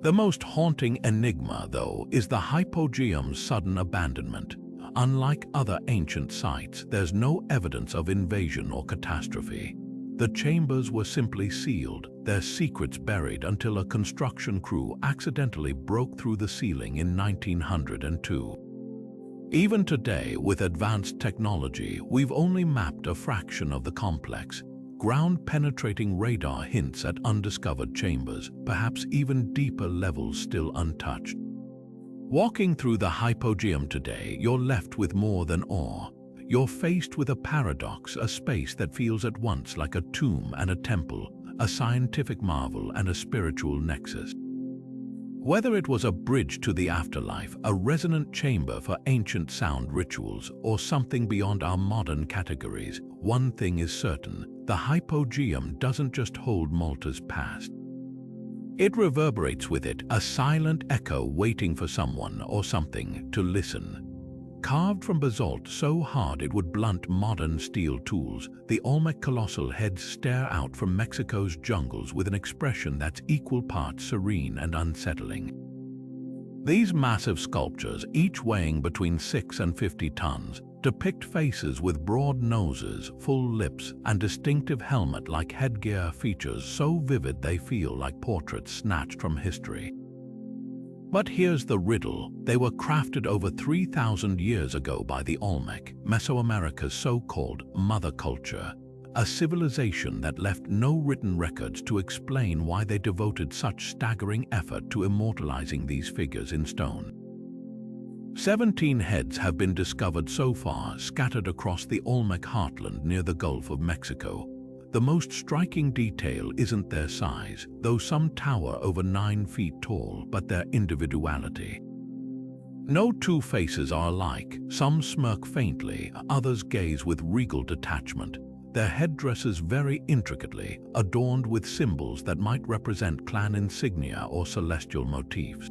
The most haunting enigma, though, is the hypogeum's sudden abandonment. Unlike other ancient sites, there's no evidence of invasion or catastrophe. The chambers were simply sealed, their secrets buried until a construction crew accidentally broke through the ceiling in 1902. Even today, with advanced technology, we've only mapped a fraction of the complex. Ground-penetrating radar hints at undiscovered chambers, perhaps even deeper levels still untouched. Walking through the hypogeum today, you're left with more than awe. You're faced with a paradox, a space that feels at once like a tomb and a temple, a scientific marvel and a spiritual nexus. Whether it was a bridge to the afterlife, a resonant chamber for ancient sound rituals, or something beyond our modern categories, one thing is certain: the hypogeum doesn't just hold Malta's past. It reverberates with it, a silent echo waiting for someone or something to listen. Carved from basalt so hard it would blunt modern steel tools, the Olmec colossal heads stare out from Mexico's jungles with an expression that's equal parts serene and unsettling. These massive sculptures, each weighing between 6 and 50 tons, depict faces with broad noses, full lips, and distinctive helmet-like headgear features so vivid they feel like portraits snatched from history. But here's the riddle: they were crafted over 3,000 years ago by the Olmec, Mesoamerica's so-called mother culture, a civilization that left no written records to explain why they devoted such staggering effort to immortalizing these figures in stone. 17 heads have been discovered so far, scattered across the Olmec heartland near the Gulf of Mexico. The most striking detail isn't their size, though some tower over 9 feet tall, but their individuality. No two faces are alike. Some smirk faintly, others gaze with regal detachment. Their headdresses vary intricately, adorned with symbols that might represent clan insignia or celestial motifs.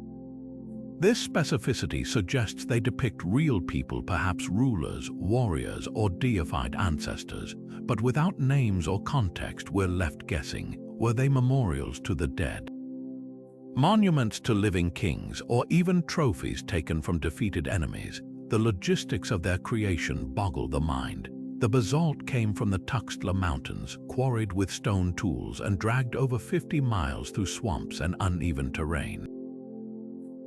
This specificity suggests they depict real people, perhaps rulers, warriors, or deified ancestors, but without names or context we're left guessing. Were they memorials to the dead? Monuments to living kings, or even trophies taken from defeated enemies? The logistics of their creation boggle the mind. The basalt came from the Tuxtla Mountains, quarried with stone tools and dragged over 50 miles through swamps and uneven terrain.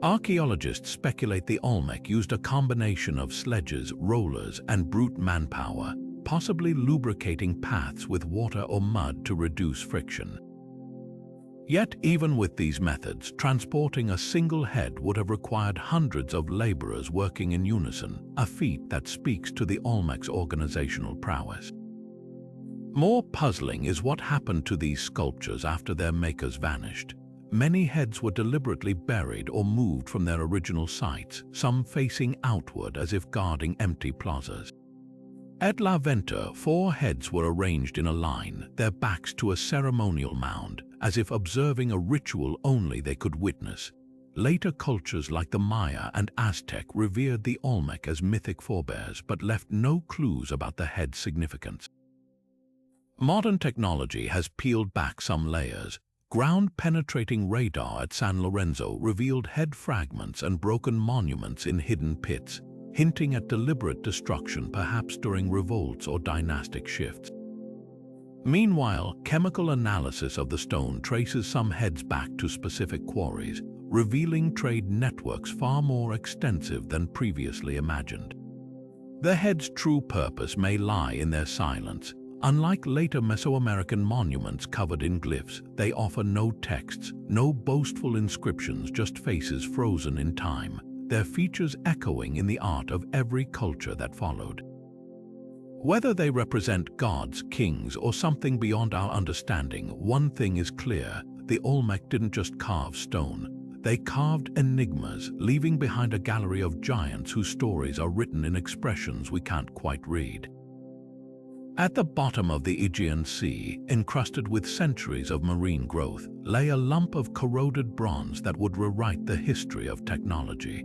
Archaeologists speculate the Olmec used a combination of sledges, rollers, and brute manpower, possibly lubricating paths with water or mud to reduce friction. Yet, even with these methods, transporting a single head would have required hundreds of laborers working in unison, a feat that speaks to the Olmec's organizational prowess. More puzzling is what happened to these sculptures after their makers vanished. Many heads were deliberately buried or moved from their original sites, some facing outward as if guarding empty plazas. At La Venta, 4 heads were arranged in a line, their backs to a ceremonial mound, as if observing a ritual only they could witness. Later cultures like the Maya and Aztec revered the Olmec as mythic forebears but left no clues about the head's significance. Modern technology has peeled back some layers. Ground-penetrating radar at San Lorenzo revealed head fragments and broken monuments in hidden pits, hinting at deliberate destruction, perhaps during revolts or dynastic shifts. Meanwhile, chemical analysis of the stone traces some heads back to specific quarries, revealing trade networks far more extensive than previously imagined. The heads' true purpose may lie in their silence. Unlike later Mesoamerican monuments covered in glyphs, they offer no texts, no boastful inscriptions, just faces frozen in time, their features echoing in the art of every culture that followed. Whether they represent gods, kings, or something beyond our understanding, one thing is clear: the Olmec didn't just carve stone. They carved enigmas, leaving behind a gallery of giants whose stories are written in expressions we can't quite read. At the bottom of the Aegean Sea, encrusted with centuries of marine growth, lay a lump of corroded bronze that would rewrite the history of technology.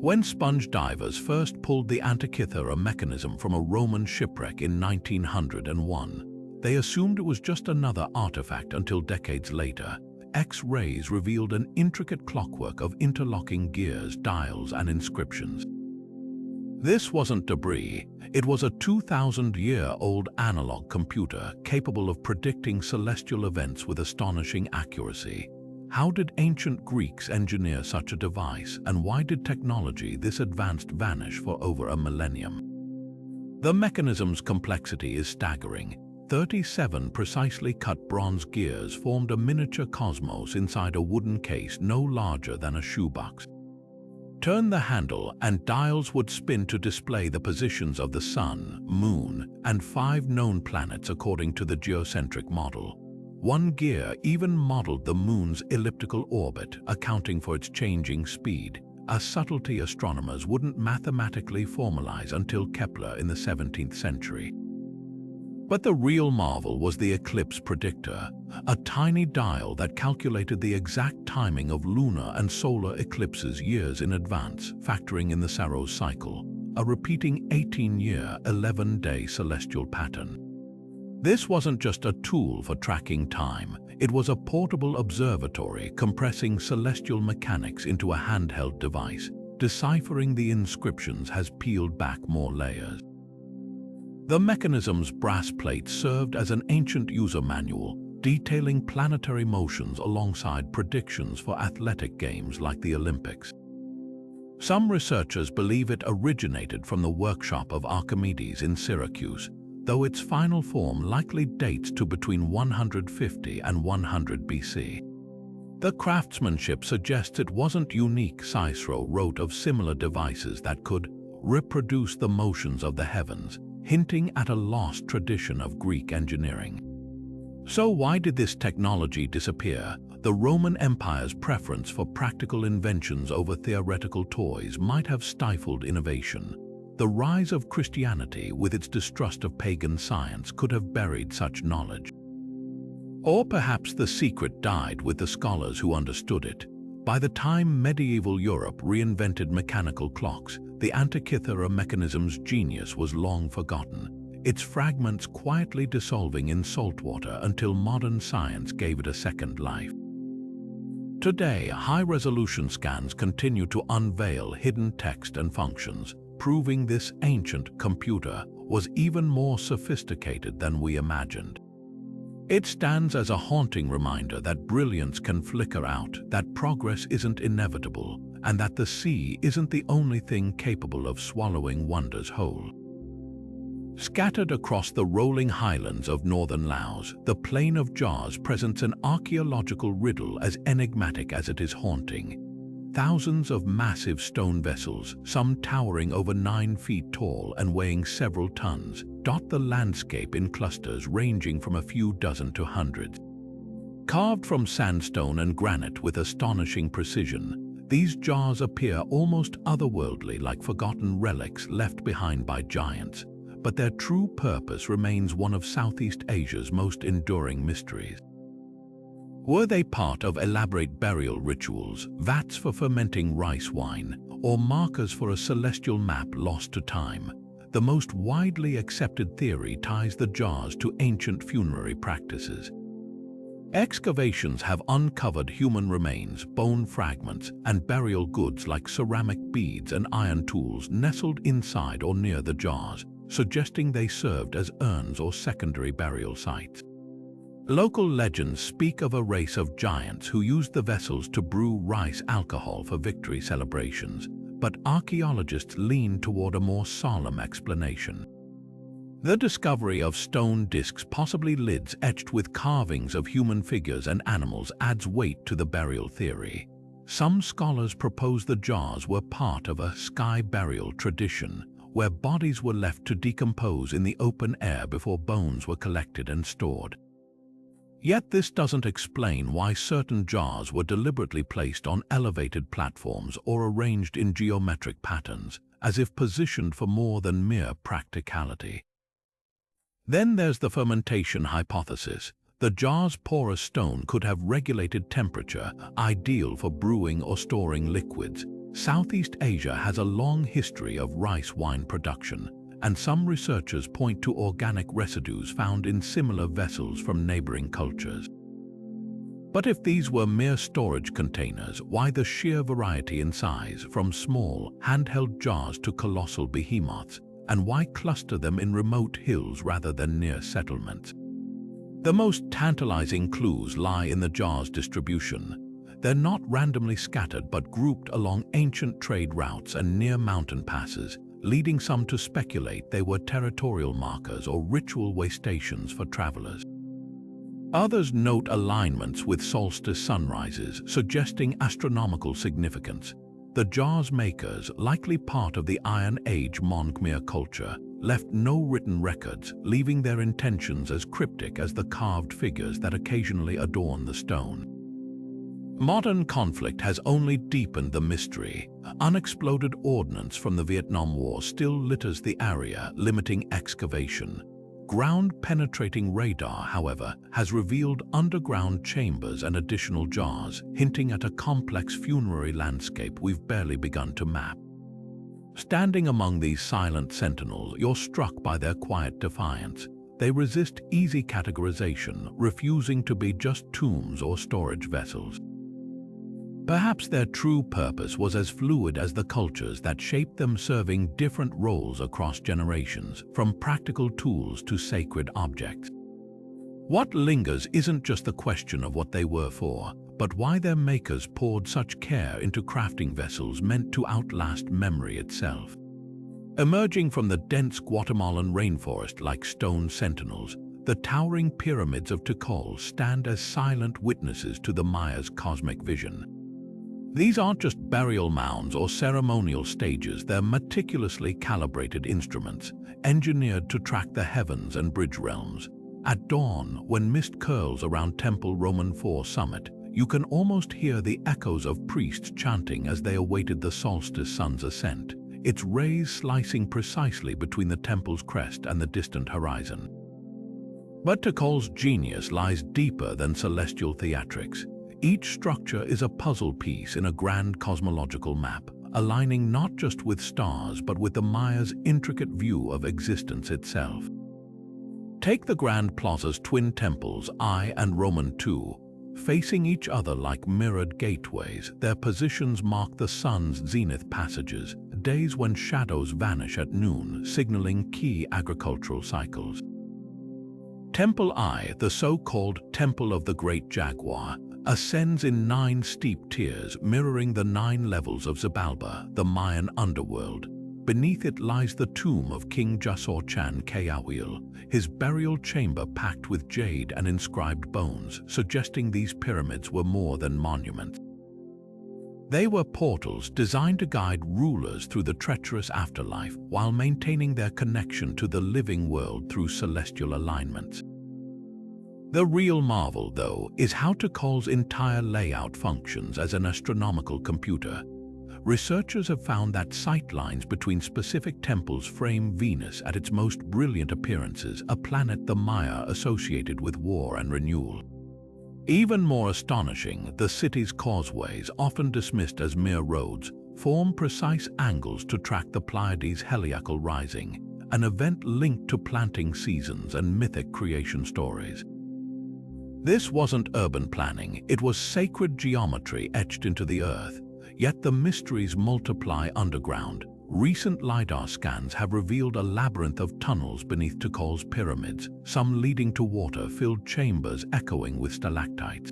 When sponge divers first pulled the Antikythera mechanism from a Roman shipwreck in 1901, they assumed it was just another artifact until decades later, X-rays revealed an intricate clockwork of interlocking gears, dials, and inscriptions. This wasn't debris, it was a 2,000-year-old analog computer capable of predicting celestial events with astonishing accuracy. How did ancient Greeks engineer such a device, and why did technology this advanced vanish for over a millennium? The mechanism's complexity is staggering. 37 precisely cut bronze gears formed a miniature cosmos inside a wooden case no larger than a shoebox. Turn the handle and dials would spin to display the positions of the Sun, Moon, and 5 known planets according to the geocentric model. One gear even modeled the Moon's elliptical orbit, accounting for its changing speed, a subtlety astronomers wouldn't mathematically formalize until Kepler in the 17th century. But the real marvel was the eclipse predictor, a tiny dial that calculated the exact timing of lunar and solar eclipses years in advance, factoring in the Saros cycle, a repeating 18-year, 11-day celestial pattern. This wasn't just a tool for tracking time, it was a portable observatory compressing celestial mechanics into a handheld device. Deciphering the inscriptions has peeled back more layers. The mechanism's brass plate served as an ancient user manual, detailing planetary motions alongside predictions for athletic games like the Olympics. Some researchers believe it originated from the workshop of Archimedes in Syracuse, though its final form likely dates to between 150 and 100 BC. The craftsmanship suggests it wasn't unique. Cicero wrote of similar devices that could reproduce the motions of the heavens, hinting at a lost tradition of Greek engineering. So why did this technology disappear? The Roman Empire's preference for practical inventions over theoretical toys might have stifled innovation. The rise of Christianity, with its distrust of pagan science, could have buried such knowledge. Or perhaps the secret died with the scholars who understood it. By the time medieval Europe reinvented mechanical clocks, the Antikythera mechanism's genius was long forgotten, its fragments quietly dissolving in saltwater until modern science gave it a second life. Today, high-resolution scans continue to unveil hidden text and functions, proving this ancient computer was even more sophisticated than we imagined. It stands as a haunting reminder that brilliance can flicker out, that progress isn't inevitable, and that the sea isn't the only thing capable of swallowing wonders whole. Scattered across the rolling highlands of northern Laos, the Plain of Jars presents an archaeological riddle as enigmatic as it is haunting. Thousands of massive stone vessels, some towering over 9 feet tall and weighing several tons, dot the landscape in clusters ranging from a few dozen to hundreds. Carved from sandstone and granite with astonishing precision, these jars appear almost otherworldly, like forgotten relics left behind by giants, but their true purpose remains one of Southeast Asia's most enduring mysteries. Were they part of elaborate burial rituals, vats for fermenting rice wine, or markers for a celestial map lost to time? The most widely accepted theory ties the jars to ancient funerary practices. Excavations have uncovered human remains, bone fragments, and burial goods like ceramic beads and iron tools nestled inside or near the jars, suggesting they served as urns or secondary burial sites. Local legends speak of a race of giants who used the vessels to brew rice alcohol for victory celebrations, but archaeologists lean toward a more solemn explanation. The discovery of stone discs, possibly lids etched with carvings of human figures and animals, adds weight to the burial theory. Some scholars propose the jars were part of a sky burial tradition, where bodies were left to decompose in the open air before bones were collected and stored. Yet this doesn't explain why certain jars were deliberately placed on elevated platforms or arranged in geometric patterns, as if positioned for more than mere practicality. Then there's the fermentation hypothesis. The jar's porous stone could have regulated temperature, ideal for brewing or storing liquids. Southeast Asia has a long history of rice wine production, and some researchers point to organic residues found in similar vessels from neighboring cultures. But if these were mere storage containers, why the sheer variety in size, from small, handheld jars to colossal behemoths, and why cluster them in remote hills rather than near settlements? The most tantalizing clues lie in the jars' distribution. They're not randomly scattered but grouped along ancient trade routes and near mountain passes, leading some to speculate they were territorial markers or ritual way stations for travelers. Others note alignments with solstice sunrises, suggesting astronomical significance. The jar's makers, likely part of the Iron Age Mon Khmer culture, left no written records, leaving their intentions as cryptic as the carved figures that occasionally adorn the stone. Modern conflict has only deepened the mystery. Unexploded ordnance from the Vietnam War still litters the area, limiting excavation. Ground-penetrating radar, however, has revealed underground chambers and additional jars, hinting at a complex funerary landscape we've barely begun to map. Standing among these silent sentinels, you're struck by their quiet defiance. They resist easy categorization, refusing to be just tombs or storage vessels. Perhaps their true purpose was as fluid as the cultures that shaped them, serving different roles across generations, from practical tools to sacred objects. What lingers isn't just the question of what they were for, but why their makers poured such care into crafting vessels meant to outlast memory itself. Emerging from the dense Guatemalan rainforest like stone sentinels, the towering pyramids of Tikal stand as silent witnesses to the Maya's cosmic vision. These aren't just burial mounds or ceremonial stages, they're meticulously calibrated instruments, engineered to track the heavens and bridge realms. At dawn, when mist curls around Temple Roman IV summit, you can almost hear the echoes of priests chanting as they awaited the solstice sun's ascent, its rays slicing precisely between the temple's crest and the distant horizon. But Tikal's genius lies deeper than celestial theatrics. Each structure is a puzzle piece in a grand cosmological map, aligning not just with stars but with the Maya's intricate view of existence itself. Take the Grand Plaza's twin temples, I and Roman II. Facing each other like mirrored gateways, their positions mark the sun's zenith passages, days when shadows vanish at noon, signaling key agricultural cycles. Temple I, the so-called Temple of the Great Jaguar, ascends in 9 steep tiers, mirroring the 9 levels of Xibalba, the Mayan underworld. Beneath it lies the tomb of King Jasorchan Kayawil, his burial chamber packed with jade and inscribed bones, suggesting these pyramids were more than monuments. They were portals designed to guide rulers through the treacherous afterlife while maintaining their connection to the living world through celestial alignments. The real marvel, though, is how Tikal's entire layout functions as an astronomical computer. Researchers have found that sight lines between specific temples frame Venus at its most brilliant appearances, a planet the Maya associated with war and renewal. Even more astonishing, the city's causeways, often dismissed as mere roads, form precise angles to track the Pleiades' heliacal rising, an event linked to planting seasons and mythic creation stories. This wasn't urban planning, it was sacred geometry etched into the earth. Yet the mysteries multiply underground. Recent LiDAR scans have revealed a labyrinth of tunnels beneath Tikal's pyramids, some leading to water-filled chambers echoing with stalactites.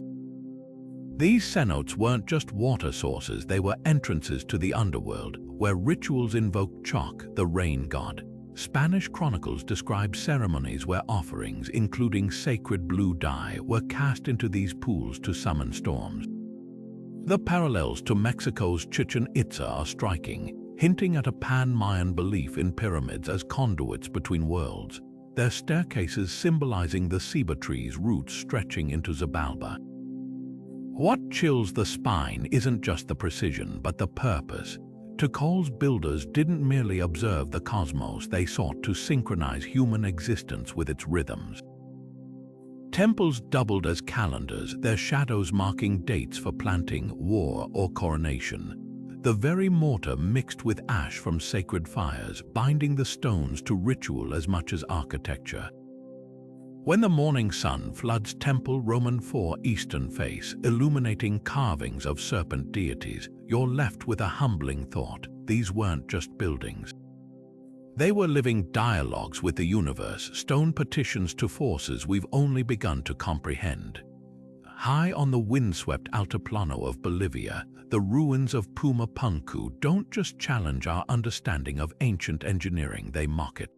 These cenotes weren't just water sources, they were entrances to the underworld, where rituals invoked Choc, the rain god. Spanish chronicles describe ceremonies where offerings, including sacred blue dye, were cast into these pools to summon storms. The parallels to Mexico's Chichen Itza are striking, hinting at a pan-Mayan belief in pyramids as conduits between worlds, their staircases symbolizing the ceiba tree's roots stretching into Xibalba. What chills the spine isn't just the precision, but the purpose. Tikal's builders didn't merely observe the cosmos, they sought to synchronize human existence with its rhythms. Temples doubled as calendars, their shadows marking dates for planting, war, or coronation. the very mortar mixed with ash from sacred fires, binding the stones to ritual as much as architecture. When the morning sun floods Temple Roman IV eastern face, illuminating carvings of serpent deities, you're left with a humbling thought. These weren't just buildings. They were living dialogues with the universe, stone petitions to forces we've only begun to comprehend. High on the windswept Altiplano of Bolivia, the ruins of Pumapunku don't just challenge our understanding of ancient engineering, they mock it.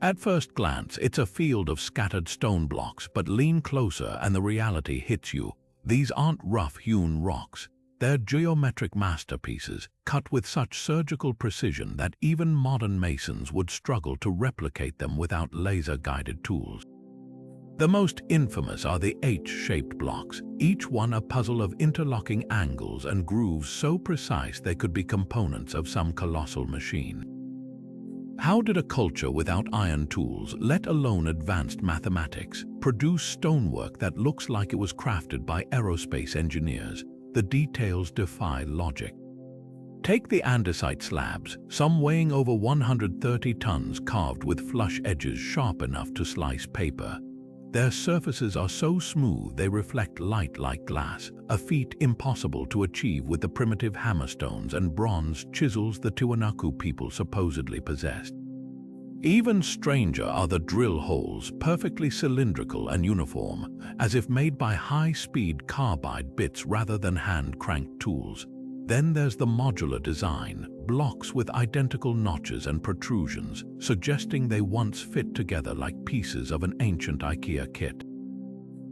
At first glance, it's a field of scattered stone blocks, but lean closer and the reality hits you. These aren't rough-hewn rocks. They're geometric masterpieces, cut with such surgical precision that even modern masons would struggle to replicate them without laser-guided tools. The most infamous are the H-shaped blocks, each one a puzzle of interlocking angles and grooves so precise they could be components of some colossal machine. How did a culture without iron tools, let alone advanced mathematics, produce stonework that looks like it was crafted by aerospace engineers? The details defy logic. Take the andesite slabs, some weighing over 130 tons, carved with flush edges sharp enough to slice paper. Their surfaces are so smooth they reflect light like glass, a feat impossible to achieve with the primitive hammerstones and bronze chisels the Tiwanaku people supposedly possessed. Even stranger are the drill holes, perfectly cylindrical and uniform, as if made by high-speed carbide bits rather than hand-cranked tools. Then there's the modular design, blocks with identical notches and protrusions, suggesting they once fit together like pieces of an ancient IKEA kit.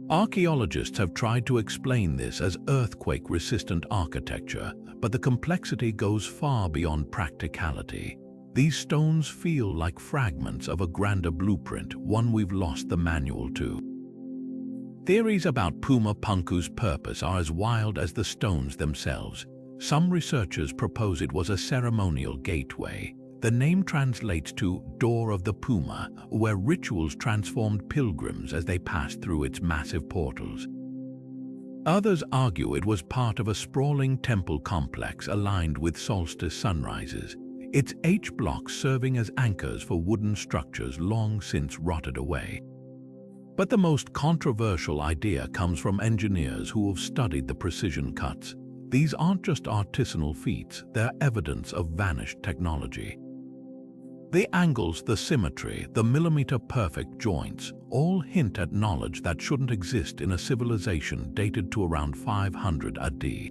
Archaeologists have tried to explain this as earthquake-resistant architecture, but the complexity goes far beyond practicality. These stones feel like fragments of a grander blueprint, one we've lost the manual to. Theories about Pumapunku's purpose are as wild as the stones themselves. Some researchers propose it was a ceremonial gateway. The name translates to Door of the Puma, where rituals transformed pilgrims as they passed through its massive portals. Others argue it was part of a sprawling temple complex aligned with solstice sunrises, its H-blocks serving as anchors for wooden structures long since rotted away. But the most controversial idea comes from engineers who have studied the precision cuts. These aren't just artisanal feats, they're evidence of vanished technology. The angles, the symmetry, the millimeter-perfect joints all hint at knowledge that shouldn't exist in a civilization dated to around 500 AD.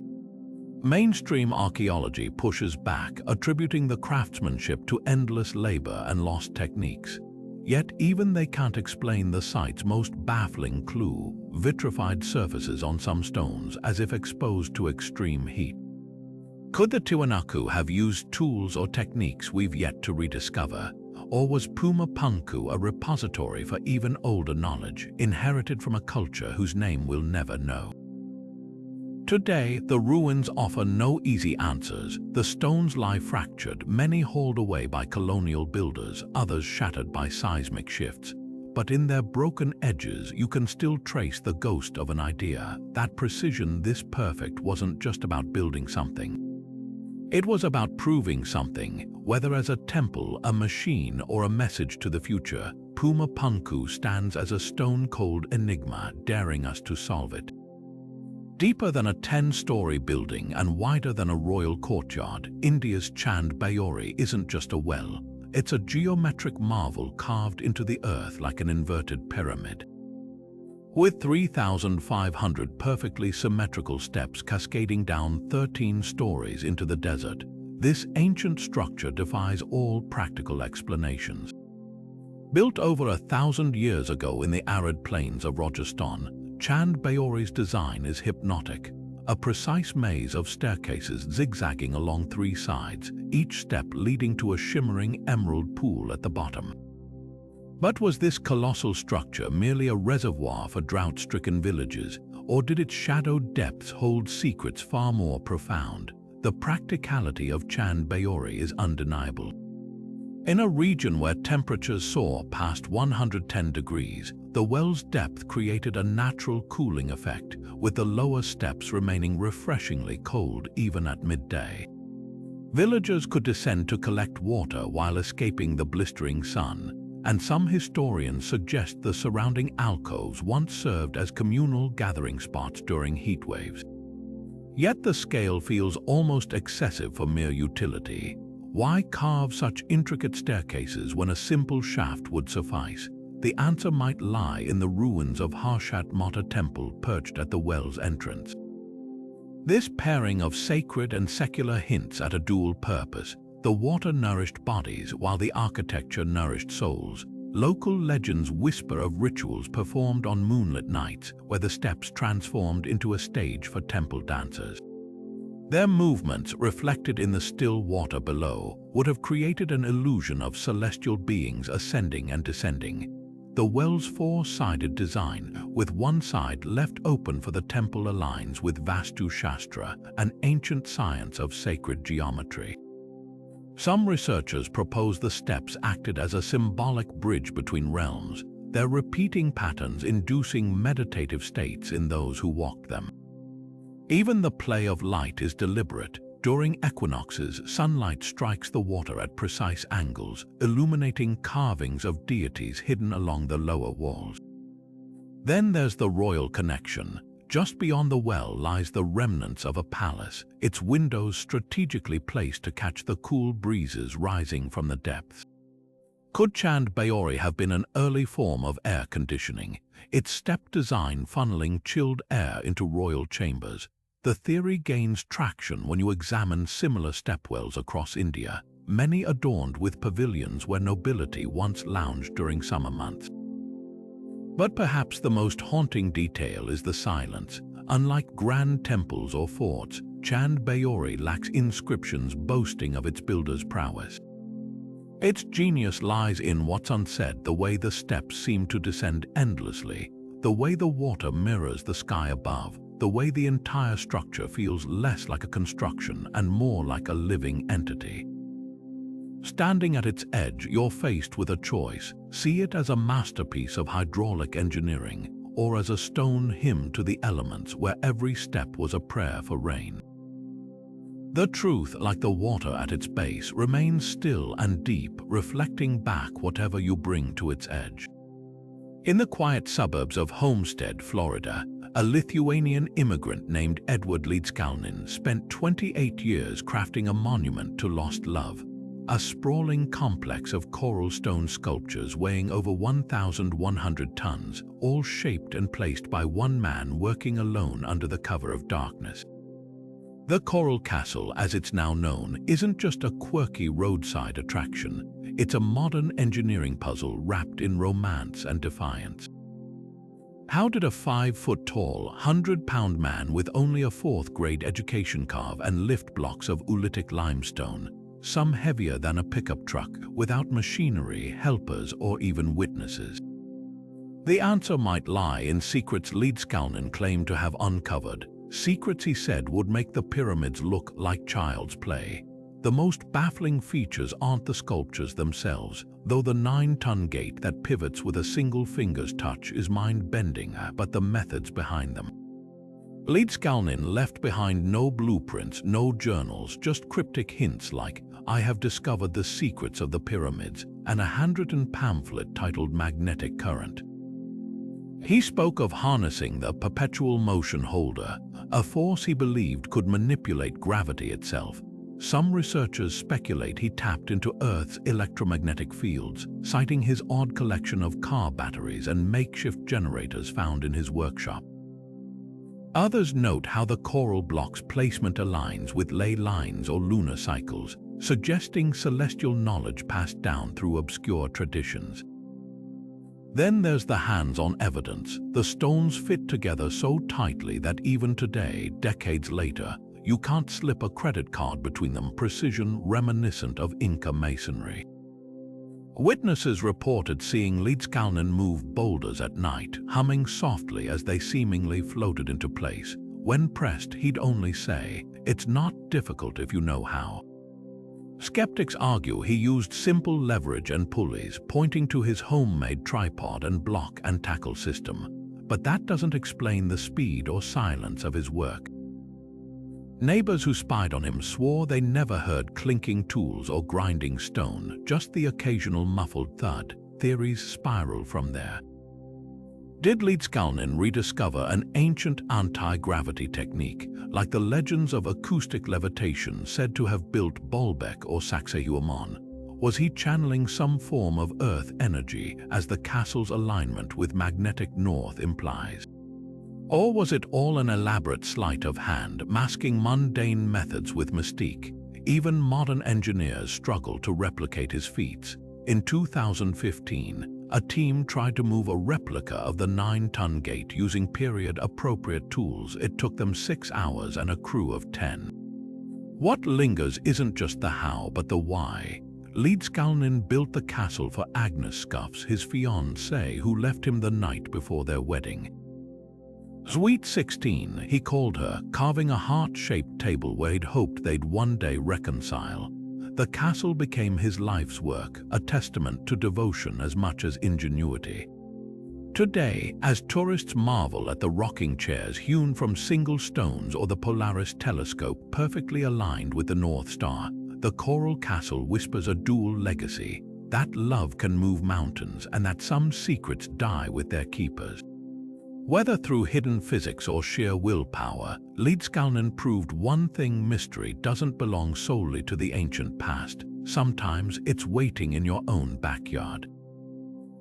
Mainstream archaeology pushes back, attributing the craftsmanship to endless labor and lost techniques. Yet even they can't explain the site's most baffling clue, vitrified surfaces on some stones as if exposed to extreme heat. Could the Tiwanaku have used tools or techniques we've yet to rediscover? Or was Pumapunku a repository for even older knowledge, inherited from a culture whose name we'll never know? Today, the ruins offer no easy answers. The stones lie fractured, many hauled away by colonial builders, others shattered by seismic shifts. But in their broken edges, you can still trace the ghost of an idea. That precision this perfect wasn't just about building something. It was about proving something, whether as a temple, a machine, or a message to the future. Pumapunku stands as a stone-cold enigma, daring us to solve it. Deeper than a 10-story building and wider than a royal courtyard, India's Chand Bayori isn't just a well. It's a geometric marvel carved into the earth like an inverted pyramid. With 3,500 perfectly symmetrical steps cascading down 13 stories into the desert, this ancient structure defies all practical explanations. Built over 1,000 years ago in the arid plains of Rajasthan, Chand Bayori's design is hypnotic, a precise maze of staircases zigzagging along 3 sides, each step leading to a shimmering emerald pool at the bottom. But was this colossal structure merely a reservoir for drought-stricken villages, or did its shadowed depths hold secrets far more profound? The practicality of Chand Bayori is undeniable. In a region where temperatures soar past 110 degrees, the well's depth created a natural cooling effect, with the lower steps remaining refreshingly cold even at midday. Villagers could descend to collect water while escaping the blistering sun, and some historians suggest the surrounding alcoves once served as communal gathering spots during heat waves. Yet the scale feels almost excessive for mere utility. Why carve such intricate staircases when a simple shaft would suffice? The answer might lie in the ruins of Harshat Mata Temple perched at the well's entrance. This pairing of sacred and secular hints at a dual purpose. The water nourished bodies while the architecture nourished souls. Local legends whisper of rituals performed on moonlit nights where the steps transformed into a stage for temple dancers. Their movements, reflected in the still water below, would have created an illusion of celestial beings ascending and descending. The well's four-sided design, with one side left open for the temple, aligns with Vastu Shastra, an ancient science of sacred geometry. Some researchers propose the steps acted as a symbolic bridge between realms, their repeating patterns inducing meditative states in those who walked them. Even the play of light is deliberate. During equinoxes, sunlight strikes the water at precise angles, illuminating carvings of deities hidden along the lower walls. Then there's the royal connection. Just beyond the well lies the remnants of a palace, its windows strategically placed to catch the cool breezes rising from the depths. Could Chand Baori have been an early form of air conditioning, its step design funneling chilled air into royal chambers? The theory gains traction when you examine similar stepwells across India, many adorned with pavilions where nobility once lounged during summer months. But perhaps the most haunting detail is the silence. Unlike grand temples or forts, Chand Baori lacks inscriptions boasting of its builder's prowess. Its genius lies in what's unsaid, the way the steps seem to descend endlessly, the way the water mirrors the sky above, the way the entire structure feels less like a construction and more like a living entity. Standing at its edge, you're faced with a choice. See it as a masterpiece of hydraulic engineering, or as a stone hymn to the elements where every step was a prayer for rain. The truth, like the water at its base, remains still and deep, reflecting back whatever you bring to its edge. In the quiet suburbs of Homestead, Florida, a Lithuanian immigrant named Edward Leedskalnin spent 28 years crafting a monument to lost love. A sprawling complex of coral stone sculptures weighing over 1,100 tons, all shaped and placed by one man working alone under the cover of darkness. The Coral Castle, as it's now known, isn't just a quirky roadside attraction. It's a modern engineering puzzle wrapped in romance and defiance. How did a 5-foot-tall, 100-pound man with only a 4th-grade education carve and lift blocks of oolitic limestone, some heavier than a pickup truck, without machinery, helpers, or even witnesses? The answer might lie in secrets Leedskalnin claimed to have uncovered, secrets he said would make the pyramids look like child's play. The most baffling features aren't the sculptures themselves, though the 9-ton gate that pivots with a single finger's touch is mind-bending, but the methods behind them. Leedskalnin left behind no blueprints, no journals, just cryptic hints like, "I have discovered the secrets of the pyramids," and a handwritten pamphlet titled Magnetic Current. He spoke of harnessing the perpetual motion holder, a force he believed could manipulate gravity itself. Some researchers speculate he tapped into Earth's electromagnetic fields, citing his odd collection of car batteries and makeshift generators found in his workshop. Others note how the coral block's placement aligns with ley lines or lunar cycles, suggesting celestial knowledge passed down through obscure traditions. Then there's the hands-on evidence. The stones fit together so tightly that even today, decades later, you can't slip a credit card between them, precision reminiscent of Inca masonry. Witnesses reported seeing Leedskalnin move boulders at night, humming softly as they seemingly floated into place. When pressed, he'd only say, "It's not difficult if you know how." Skeptics argue he used simple leverage and pulleys, pointing to his homemade tripod and block and tackle system. But that doesn't explain the speed or silence of his work. Neighbors who spied on him swore they never heard clinking tools or grinding stone, just the occasional muffled thud. Theories spiral from there. Did Leedskalnin rediscover an ancient anti-gravity technique, like the legends of acoustic levitation said to have built Baalbek or Sacsayhuamán? Was he channeling some form of earth energy, as the castle's alignment with magnetic north implies? Or was it all an elaborate sleight of hand, masking mundane methods with mystique? Even modern engineers struggle to replicate his feats. In 2015, a team tried to move a replica of the 9-ton gate using period-appropriate tools. It took them 6 hours and a crew of 10. What lingers isn't just the how, but the why. Leedskalnin built the castle for Agnes Scuffs, his fiancée, who left him the night before their wedding. Sweet 16, he called her, carving a heart-shaped table where he'd hoped they'd one day reconcile. The castle became his life's work, a testament to devotion as much as ingenuity. Today, as tourists marvel at the rocking chairs hewn from single stones or the Polaris telescope perfectly aligned with the North Star, the coral castle whispers a dual legacy: that love can move mountains and that some secrets die with their keepers. Whether through hidden physics or sheer willpower, Leedskalnin proved one thing: mystery doesn't belong solely to the ancient past. Sometimes it's waiting in your own backyard.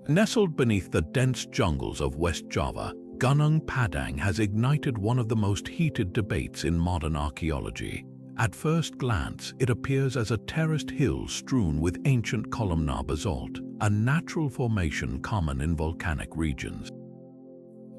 Nestled beneath the dense jungles of West Java, Gunung Padang has ignited one of the most heated debates in modern archaeology. At first glance, it appears as a terraced hill strewn with ancient columnar basalt, a natural formation common in volcanic regions.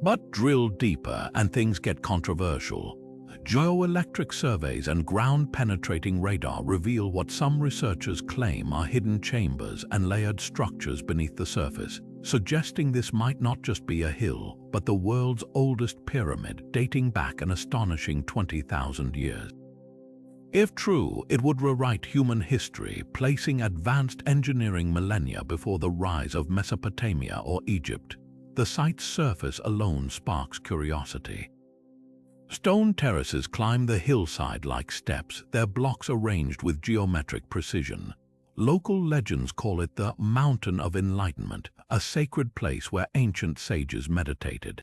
But drill deeper and things get controversial. Geoelectric surveys and ground-penetrating radar reveal what some researchers claim are hidden chambers and layered structures beneath the surface, suggesting this might not just be a hill, but the world's oldest pyramid, dating back an astonishing 20,000 years. If true, it would rewrite human history, placing advanced engineering millennia before the rise of Mesopotamia or Egypt. The site's surface alone sparks curiosity. Stone terraces climb the hillside like steps, their blocks arranged with geometric precision. Local legends call it the Mountain of Enlightenment, a sacred place where ancient sages meditated.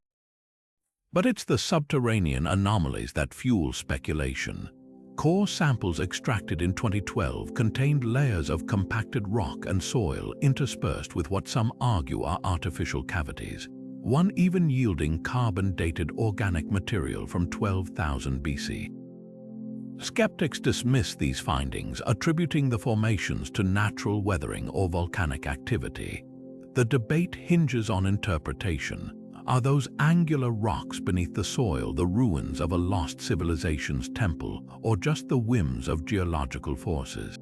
But it's the subterranean anomalies that fuel speculation. Core samples extracted in 2012 contained layers of compacted rock and soil interspersed with what some argue are artificial cavities, one even yielding carbon-dated organic material from 12,000 BC. Skeptics dismiss these findings, attributing the formations to natural weathering or volcanic activity. The debate hinges on interpretation. Are those angular rocks beneath the soil the ruins of a lost civilization's temple, or just the whims of geological forces?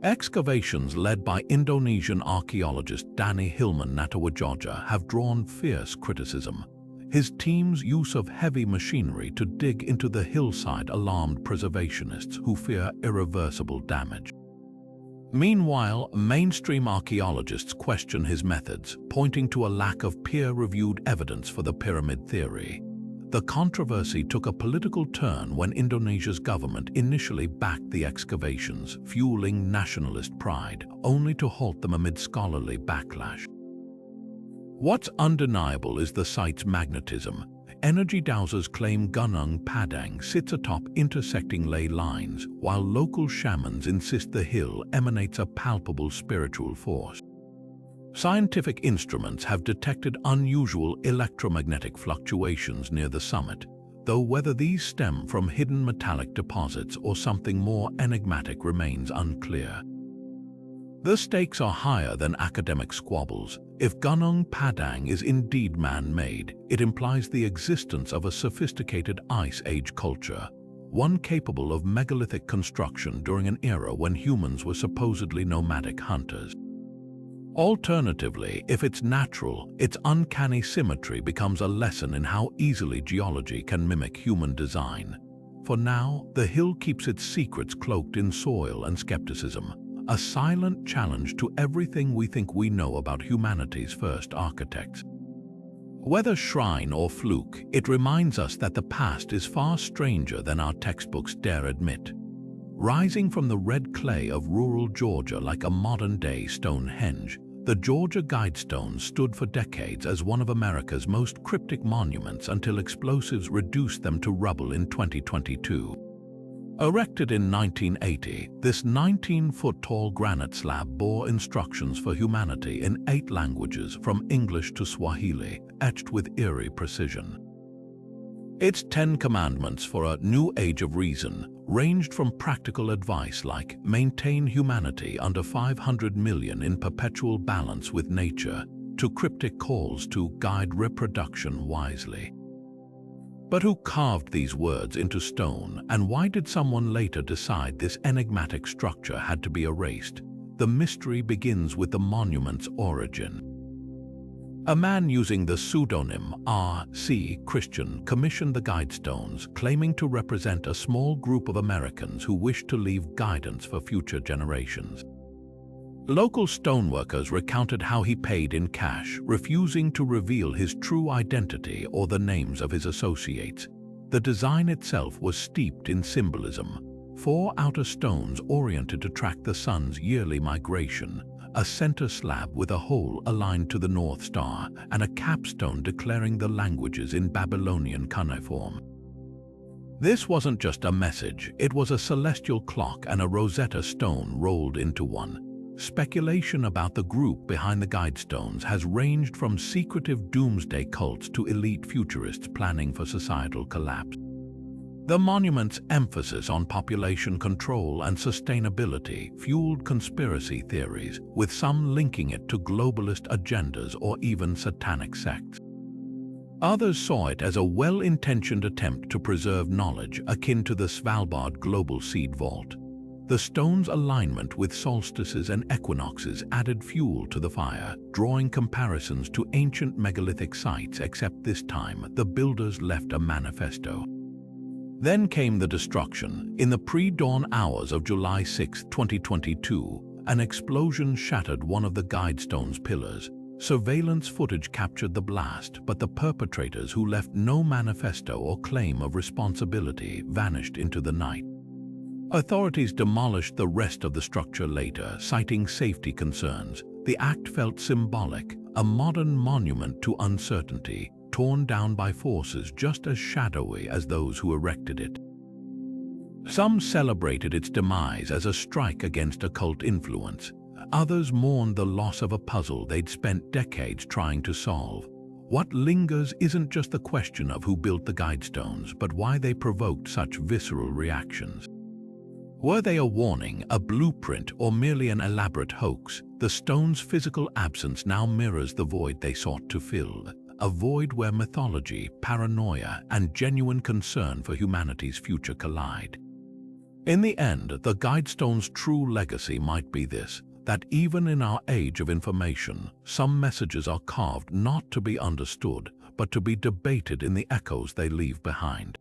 Excavations led by Indonesian archaeologist Danny Hilman Natawajogja have drawn fierce criticism. His team's use of heavy machinery to dig into the hillside alarmed preservationists who fear irreversible damage. Meanwhile, mainstream archaeologists question his methods, pointing to a lack of peer-reviewed evidence for the pyramid theory. The controversy took a political turn when Indonesia's government initially backed the excavations, fueling nationalist pride, only to halt them amid scholarly backlash. What's undeniable is the site's magnetism. Energy dowsers claim Gunung Padang sits atop intersecting ley lines, while local shamans insist the hill emanates a palpable spiritual force. Scientific instruments have detected unusual electromagnetic fluctuations near the summit, though whether these stem from hidden metallic deposits or something more enigmatic remains unclear. The stakes are higher than academic squabbles. If Gunung Padang is indeed man-made, it implies the existence of a sophisticated Ice Age culture, one capable of megalithic construction during an era when humans were supposedly nomadic hunters. Alternatively, if it's natural, its uncanny symmetry becomes a lesson in how easily geology can mimic human design. For now, the hill keeps its secrets cloaked in soil and skepticism, a silent challenge to everything we think we know about humanity's first architects. Whether shrine or fluke, it reminds us that the past is far stranger than our textbooks dare admit. Rising from the red clay of rural Georgia like a modern-day Stonehenge, the Georgia Guidestone stood for decades as one of America's most cryptic monuments until explosives reduced them to rubble in 2022. Erected in 1980, this 19-foot-tall granite slab bore instructions for humanity in 8 languages from English to Swahili, etched with eerie precision. Its 10 commandments for a new age of reason ranged from practical advice like maintain humanity under 500 million in perpetual balance with nature to cryptic calls to guide reproduction wisely. But who carved these words into stone, and why did someone later decide this enigmatic structure had to be erased? The mystery begins with the monument's origin. A man using the pseudonym R.C. Christian commissioned the Guidestones, claiming to represent a small group of Americans who wished to leave guidance for future generations. Local stoneworkers recounted how he paid in cash, refusing to reveal his true identity or the names of his associates. The design itself was steeped in symbolism. 4 outer stones oriented to track the sun's yearly migration, a center slab with a hole aligned to the North Star, and a capstone declaring the languages in Babylonian cuneiform. This wasn't just a message, it was a celestial clock and a Rosetta Stone rolled into one. Speculation about the group behind the Guidestones has ranged from secretive doomsday cults to elite futurists planning for societal collapse. The monument's emphasis on population control and sustainability fueled conspiracy theories, with some linking it to globalist agendas or even satanic sects. Others saw it as a well-intentioned attempt to preserve knowledge akin to the Svalbard Global Seed Vault. The stone's alignment with solstices and equinoxes added fuel to the fire, drawing comparisons to ancient megalithic sites, except this time the builders left a manifesto. Then came the destruction. In the pre-dawn hours of July 6, 2022, an explosion shattered one of the Guidestone's pillars. Surveillance footage captured the blast, but the perpetrators, who left no manifesto or claim of responsibility, vanished into the night. Authorities demolished the rest of the structure later, citing safety concerns. The act felt symbolic, a modern monument to uncertainty, torn down by forces just as shadowy as those who erected it. Some celebrated its demise as a strike against occult influence. Others mourned the loss of a puzzle they'd spent decades trying to solve. What lingers isn't just the question of who built the Guidestones, but why they provoked such visceral reactions. Were they a warning, a blueprint, or merely an elaborate hoax? The stone's physical absence now mirrors the void they sought to fill. A void where mythology, paranoia, and genuine concern for humanity's future collide. In the end, the Guidestone's true legacy might be this: that even in our age of information, some messages are carved not to be understood, but to be debated in the echoes they leave behind.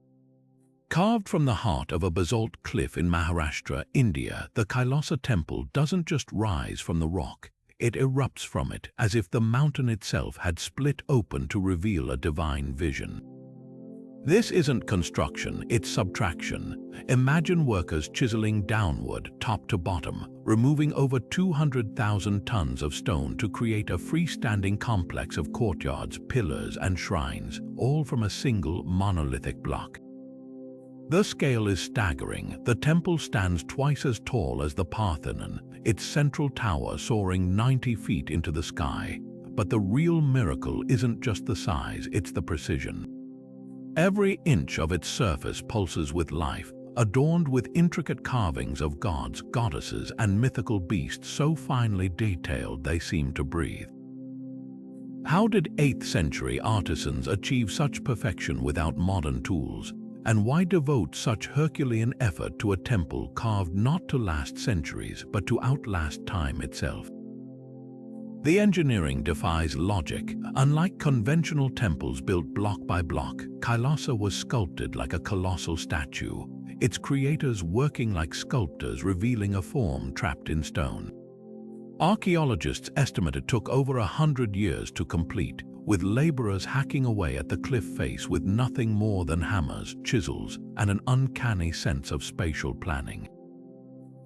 Carved from the heart of a basalt cliff in Maharashtra, India, the Kailasa temple doesn't just rise from the rock. It erupts from it, as if the mountain itself had split open to reveal a divine vision. This isn't construction, it's subtraction. Imagine workers chiseling downward, top to bottom, removing over 200,000 tons of stone to create a freestanding complex of courtyards, pillars, and shrines, all from a single monolithic block. The scale is staggering. The temple stands twice as tall as the Parthenon, its central tower soaring 90 feet into the sky. But the real miracle isn't just the size, it's the precision. Every inch of its surface pulses with life, adorned with intricate carvings of gods, goddesses, and mythical beasts so finely detailed they seem to breathe. How did 8th century artisans achieve such perfection without modern tools? And why devote such Herculean effort to a temple carved not to last centuries, but to outlast time itself? The engineering defies logic. Unlike conventional temples built block by block, Kailasa was sculpted like a colossal statue, its creators working like sculptors, revealing a form trapped in stone. Archaeologists estimate it took over 100 years to complete, with laborers hacking away at the cliff face with nothing more than hammers, chisels, and an uncanny sense of spatial planning.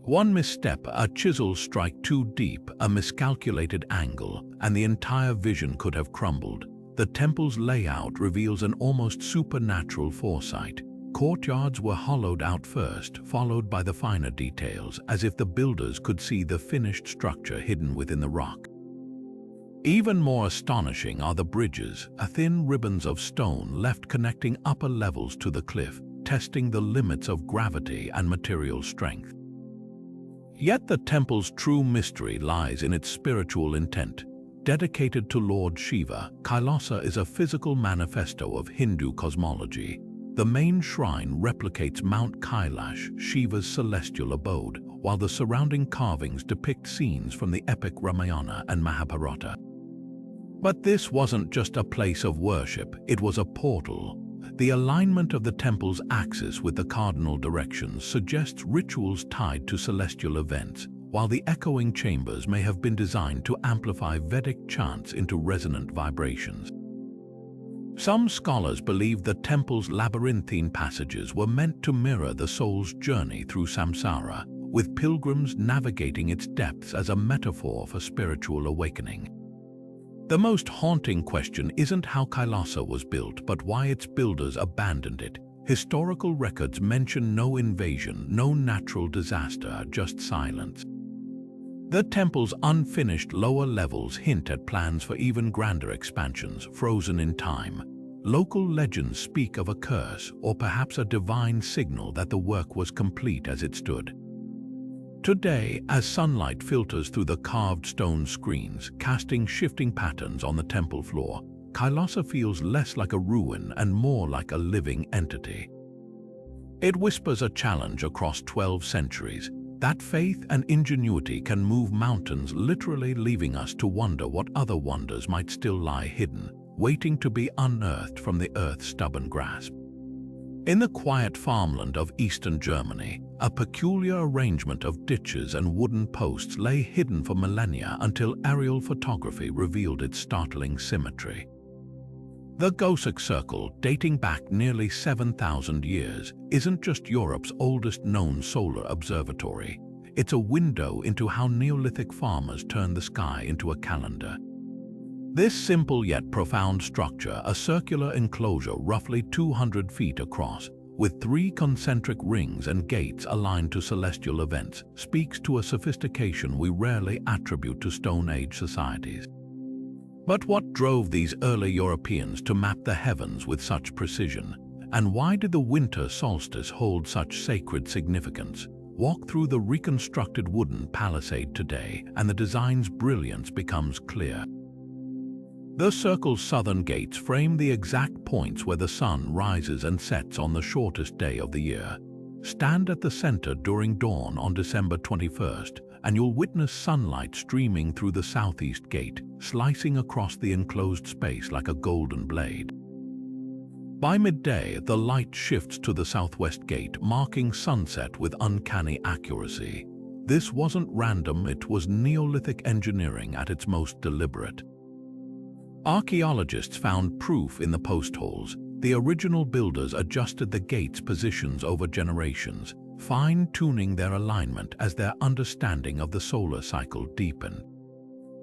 One misstep, a chisel strike too deep, a miscalculated angle, and the entire vision could have crumbled. The temple's layout reveals an almost supernatural foresight. Courtyards were hollowed out first, followed by the finer details, as if the builders could see the finished structure hidden within the rock. Even more astonishing are the bridges, thin ribbons of stone left connecting upper levels to the cliff, testing the limits of gravity and material strength. Yet the temple's true mystery lies in its spiritual intent. Dedicated to Lord Shiva, Kailasa is a physical manifesto of Hindu cosmology. The main shrine replicates Mount Kailash, Shiva's celestial abode, while the surrounding carvings depict scenes from the epic Ramayana and Mahabharata. But this wasn't just a place of worship, it was a portal. The alignment of the temple's axis with the cardinal directions suggests rituals tied to celestial events, while the echoing chambers may have been designed to amplify Vedic chants into resonant vibrations. Some scholars believe the temple's labyrinthine passages were meant to mirror the soul's journey through samsara, with pilgrims navigating its depths as a metaphor for spiritual awakening. The most haunting question isn't how Kailasa was built, but why its builders abandoned it. Historical records mention no invasion, no natural disaster, just silence. The temple's unfinished lower levels hint at plans for even grander expansions, frozen in time. Local legends speak of a curse, or perhaps a divine signal that the work was complete as it stood. Today, as sunlight filters through the carved stone screens, casting shifting patterns on the temple floor, Kailasa feels less like a ruin and more like a living entity. It whispers a challenge across 12 centuries, that faith and ingenuity can move mountains, literally leaving us to wonder what other wonders might still lie hidden, waiting to be unearthed from the earth's stubborn grasp. In the quiet farmland of eastern Germany, a peculiar arrangement of ditches and wooden posts lay hidden for millennia until aerial photography revealed its startling symmetry. The Göbekli Circle, dating back nearly 7,000 years, isn't just Europe's oldest known solar observatory. It's a window into how Neolithic farmers turned the sky into a calendar. This simple yet profound structure, a circular enclosure roughly 200 feet across, with 3 concentric rings and gates aligned to celestial events, speaks to a sophistication we rarely attribute to Stone Age societies. But what drove these early Europeans to map the heavens with such precision? And why did the winter solstice hold such sacred significance? Walk through the reconstructed wooden palisade today, and the design's brilliance becomes clear. The circle's southern gates frame the exact points where the sun rises and sets on the shortest day of the year. Stand at the center during dawn on December 21st, and you'll witness sunlight streaming through the southeast gate, slicing across the enclosed space like a golden blade. By midday, the light shifts to the southwest gate, marking sunset with uncanny accuracy. This wasn't random, it was Neolithic engineering at its most deliberate. Archaeologists found proof in the post holes. The original builders adjusted the gate's positions over generations, fine-tuning their alignment as their understanding of the solar cycle deepened.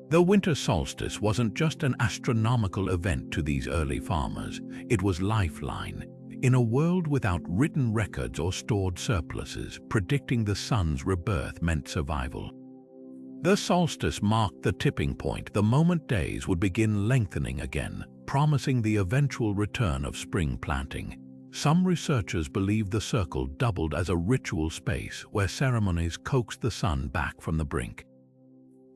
The winter solstice wasn't just an astronomical event to these early farmers, it was lifeline. In a world without written records or stored surpluses, predicting the sun's rebirth meant survival. The solstice marked the tipping point, the moment days would begin lengthening again, promising the eventual return of spring planting. Some researchers believe the circle doubled as a ritual space where ceremonies coaxed the sun back from the brink.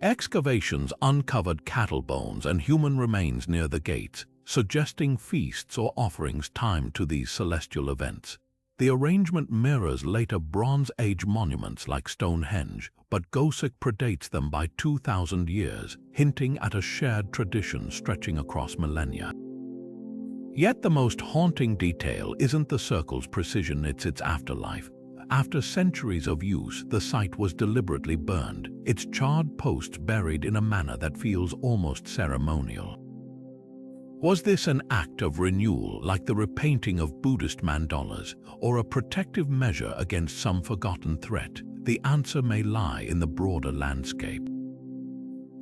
Excavations uncovered cattle bones and human remains near the gates, suggesting feasts or offerings timed to these celestial events. The arrangement mirrors later Bronze Age monuments like Stonehenge, but Göbekli predates them by 2,000 years, hinting at a shared tradition stretching across millennia. Yet the most haunting detail isn't the circle's precision, it's its afterlife. After centuries of use, the site was deliberately burned, its charred posts buried in a manner that feels almost ceremonial. Was this an act of renewal like the repainting of Buddhist mandalas, or a protective measure against some forgotten threat? The answer may lie in the broader landscape.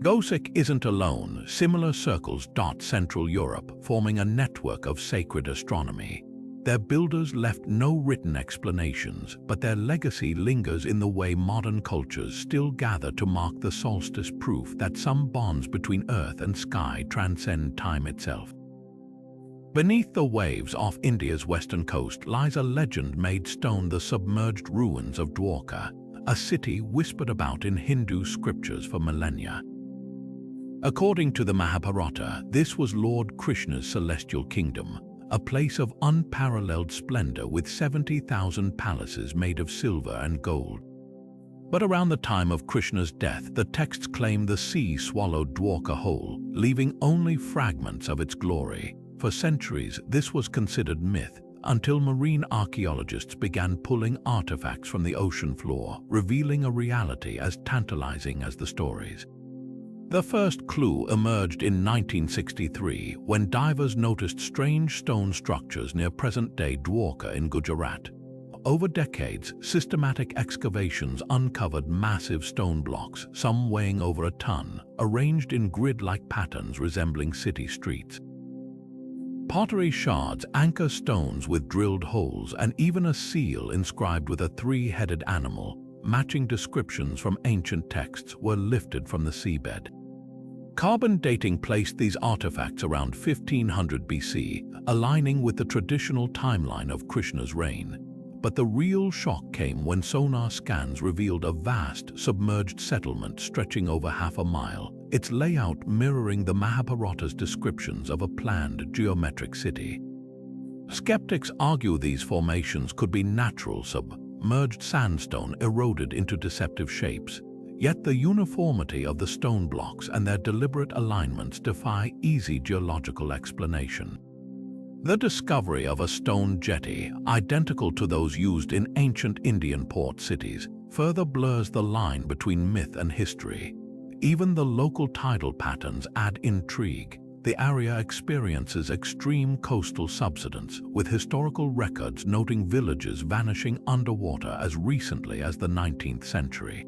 Göbekli isn't alone. Similar circles dot Central Europe, forming a network of sacred astronomy. Their builders left no written explanations, but their legacy lingers in the way modern cultures still gather to mark the solstice, proof that some bonds between earth and sky transcend time itself. Beneath the waves off India's western coast lies a legend-made stone, the submerged ruins of Dwarka, a city whispered about in Hindu scriptures for millennia. According to the Mahabharata, this was Lord Krishna's celestial kingdom, a place of unparalleled splendor with 70,000 palaces made of silver and gold. But around the time of Krishna's death, the texts claim the sea swallowed Dwarka whole, leaving only fragments of its glory. For centuries, this was considered myth, until marine archaeologists began pulling artifacts from the ocean floor, revealing a reality as tantalizing as the stories. The first clue emerged in 1963 when divers noticed strange stone structures near present-day Dwarka in Gujarat. Over decades, systematic excavations uncovered massive stone blocks, some weighing over a ton, arranged in grid-like patterns resembling city streets. Pottery shards, anchor stones with drilled holes, and even a seal inscribed with a three-headed animal, matching descriptions from ancient texts, were lifted from the seabed. Carbon dating placed these artifacts around 1500 BC, aligning with the traditional timeline of Krishna's reign. But the real shock came when sonar scans revealed a vast, submerged settlement stretching over half a mile, its layout mirroring the Mahabharata's descriptions of a planned geometric city. Skeptics argue these formations could be natural submerged sandstone eroded into deceptive shapes. Yet the uniformity of the stone blocks and their deliberate alignments defy easy geological explanation. The discovery of a stone jetty, identical to those used in ancient Indian port cities, further blurs the line between myth and history. Even the local tidal patterns add intrigue. The area experiences extreme coastal subsidence, with historical records noting villages vanishing underwater as recently as the 19th century.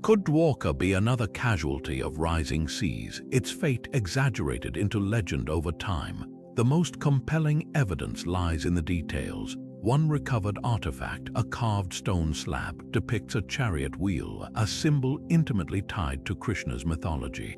Could Dwarka be another casualty of rising seas, its fate exaggerated into legend over time? The most compelling evidence lies in the details. One recovered artifact, a carved stone slab, depicts a chariot wheel, a symbol intimately tied to Krishna's mythology.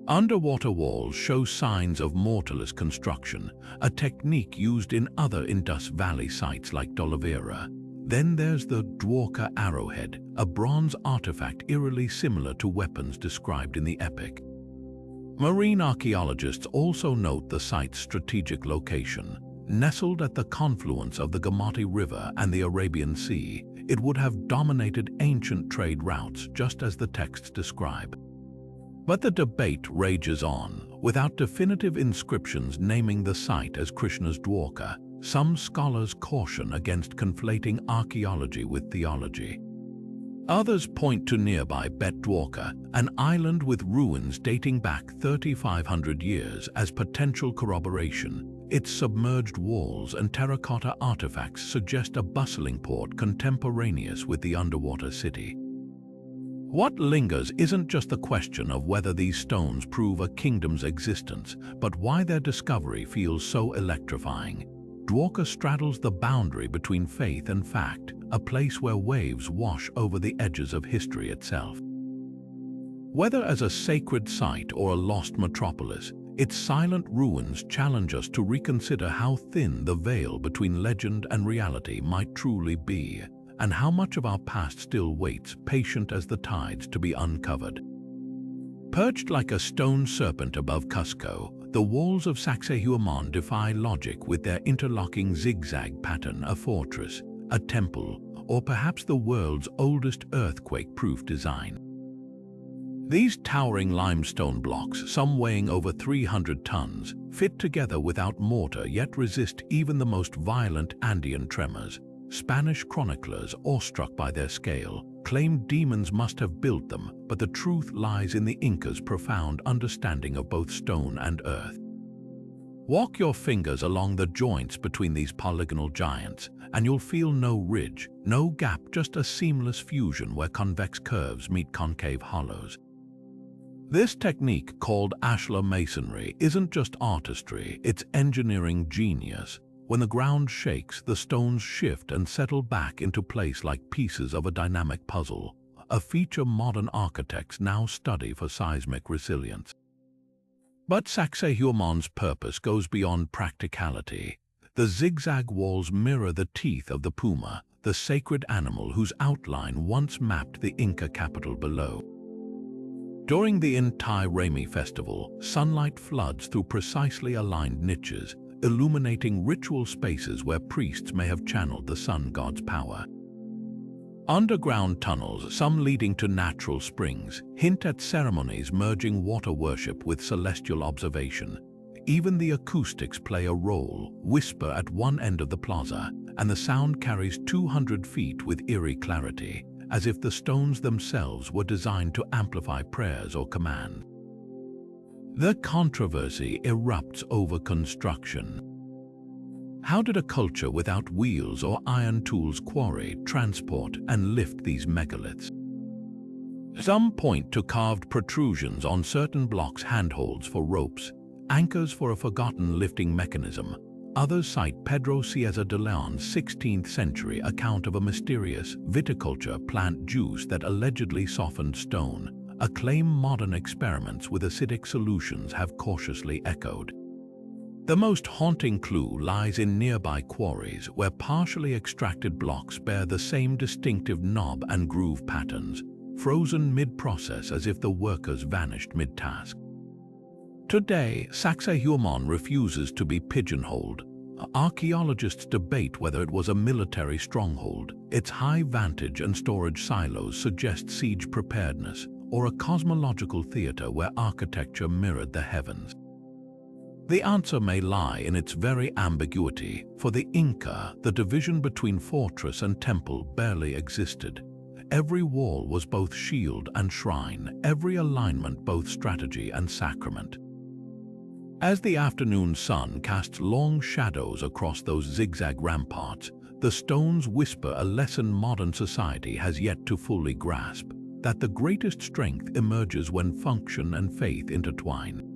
Underwater walls show signs of mortarless construction, a technique used in other Indus Valley sites like Dolavira. Then there's the Dwarka arrowhead, a bronze artifact eerily similar to weapons described in the epic. Marine archaeologists also note the site's strategic location. Nestled at the confluence of the Göbekli River and the Arabian Sea, it would have dominated ancient trade routes just as the texts describe. But the debate rages on. Without definitive inscriptions naming the site as Krishna's Dwarka, some scholars caution against conflating archaeology with theology. Others point to nearby Bet Dwarka, an island with ruins dating back 3,500 years, as potential corroboration. Its submerged walls and terracotta artifacts suggest a bustling port contemporaneous with the underwater city. What lingers isn't just the question of whether these stones prove a kingdom's existence, but why their discovery feels so electrifying. Dwarka straddles the boundary between faith and fact, a place where waves wash over the edges of history itself. Whether as a sacred site or a lost metropolis, its silent ruins challenge us to reconsider how thin the veil between legend and reality might truly be, and how much of our past still waits, patient as the tides, to be uncovered. Perched like a stone serpent above Cusco, the walls of Sacsayhuamán defy logic with their interlocking zigzag pattern, a fortress, a temple, or perhaps the world's oldest earthquake-proof design. These towering limestone blocks, some weighing over 300 tons, fit together without mortar yet resist even the most violent Andean tremors. Spanish chroniclers, awestruck by their scale, claim demons must have built them, but the truth lies in the Incas' profound understanding of both stone and earth. Walk your fingers along the joints between these polygonal giants, and you'll feel no ridge, no gap, just a seamless fusion where convex curves meet concave hollows. This technique, called ashlar masonry, isn't just artistry, it's engineering genius. When the ground shakes, the stones shift and settle back into place like pieces of a dynamic puzzle, a feature modern architects now study for seismic resilience. But Sacsayhuamán's purpose goes beyond practicality. The zigzag walls mirror the teeth of the puma, the sacred animal whose outline once mapped the Inca capital below. During the Inti Raymi festival, sunlight floods through precisely aligned niches, illuminating ritual spaces where priests may have channeled the sun god's power. Underground tunnels, some leading to natural springs, hint at ceremonies merging water worship with celestial observation. Even the acoustics play a role, whisper at one end of the plaza, and the sound carries 200 feet with eerie clarity, as if the stones themselves were designed to amplify prayers or commands. The controversy erupts over construction. How did a culture without wheels or iron tools quarry, transport, and lift these megaliths? Some point to carved protrusions on certain blocks, handholds for ropes, anchors for a forgotten lifting mechanism. Others cite Pedro Cieza de Leon's 16th century account of a mysterious viticulture plant juice that allegedly softened stone, a claim modern experiments with acidic solutions have cautiously echoed. The most haunting clue lies in nearby quarries where partially extracted blocks bear the same distinctive knob and groove patterns, frozen mid-process as if the workers vanished mid-task. Today, Sacsayhuamán refuses to be pigeonholed. Archaeologists debate whether it was a military stronghold, its high vantage and storage silos suggest siege preparedness, or a cosmological theater where architecture mirrored the heavens. The answer may lie in its very ambiguity. For the Inca, the division between fortress and temple barely existed. Every wall was both shield and shrine, every alignment both strategy and sacrament. As the afternoon sun casts long shadows across those zigzag ramparts, the stones whisper a lesson modern society has yet to fully grasp, that the greatest strength emerges when function and faith intertwine.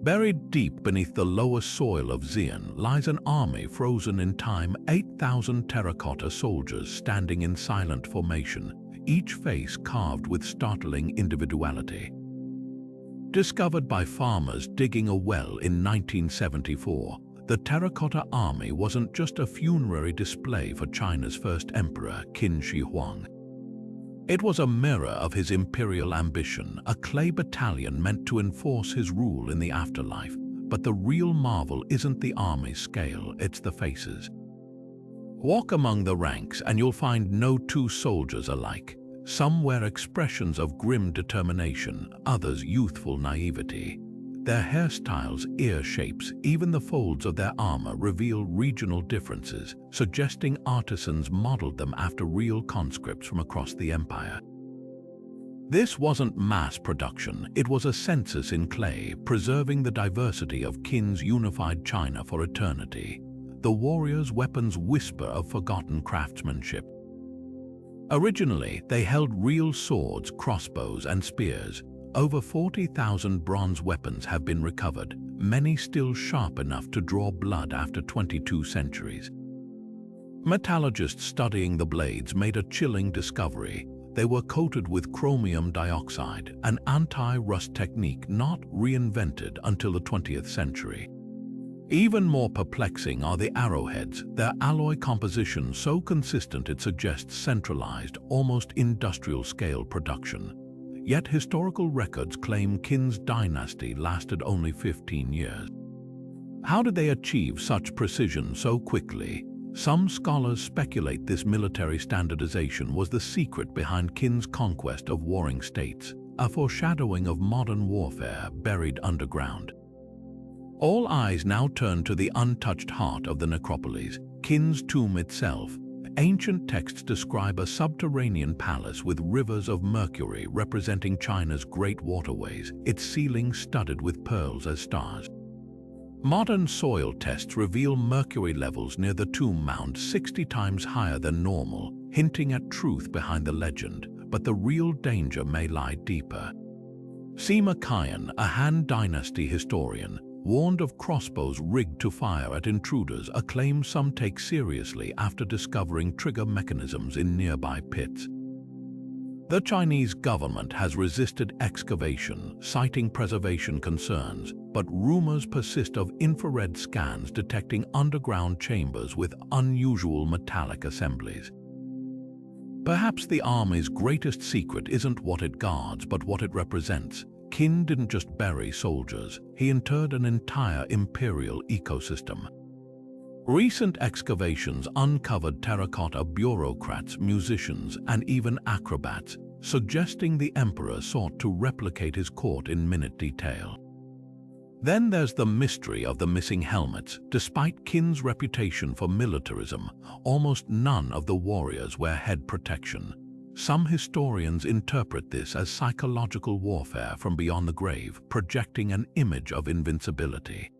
Buried deep beneath the lower soil of Xi'an lies an army frozen in time, 8,000 terracotta soldiers standing in silent formation, each face carved with startling individuality. Discovered by farmers digging a well in 1974, the terracotta army wasn't just a funerary display for China's first emperor, Qin Shi Huang. It was a mirror of his imperial ambition, a clay battalion meant to enforce his rule in the afterlife. But the real marvel isn't the army's scale, it's the faces. Walk among the ranks and you'll find no two soldiers alike. Some wear expressions of grim determination, others youthful naivety. Their hairstyles, ear shapes, even the folds of their armor reveal regional differences, suggesting artisans modeled them after real conscripts from across the empire. This wasn't mass production, it was a census in clay, preserving the diversity of Qin's unified China for eternity. The warriors' weapons whisper of forgotten craftsmanship. Originally, they held real swords, crossbows, and spears. Over 40,000 bronze weapons have been recovered, many still sharp enough to draw blood after 22 centuries. Metallurgists studying the blades made a chilling discovery. They were coated with chromium dioxide, an anti-rust technique not reinvented until the 20th century. Even more perplexing are the arrowheads, their alloy composition so consistent it suggests centralized, almost industrial-scale production. Yet historical records claim Qin's dynasty lasted only 15 years. How did they achieve such precision so quickly? Some scholars speculate this military standardization was the secret behind Qin's conquest of warring states, a foreshadowing of modern warfare buried underground. All eyes now turn to the untouched heart of the necropolis, Qin's tomb itself. Ancient texts describe a subterranean palace with rivers of mercury representing China's great waterways, its ceiling studded with pearls as stars. Modern soil tests reveal mercury levels near the tomb mound 60 times higher than normal, hinting at truth behind the legend, but the real danger may lie deeper. Sima Qian, a Han Dynasty historian, warned of crossbows rigged to fire at intruders, a claim some take seriously after discovering trigger mechanisms in nearby pits. The Chinese government has resisted excavation, citing preservation concerns, but rumors persist of infrared scans detecting underground chambers with unusual metallic assemblies. Perhaps the army's greatest secret isn't what it guards, but what it represents. Qin didn't just bury soldiers, he interred an entire imperial ecosystem. Recent excavations uncovered terracotta bureaucrats, musicians, and even acrobats, suggesting the emperor sought to replicate his court in minute detail. Then there's the mystery of the missing helmets. Despite Qin's reputation for militarism, almost none of the warriors wear head protection. Some historians interpret this as psychological warfare from beyond the grave, projecting an image of invincibility.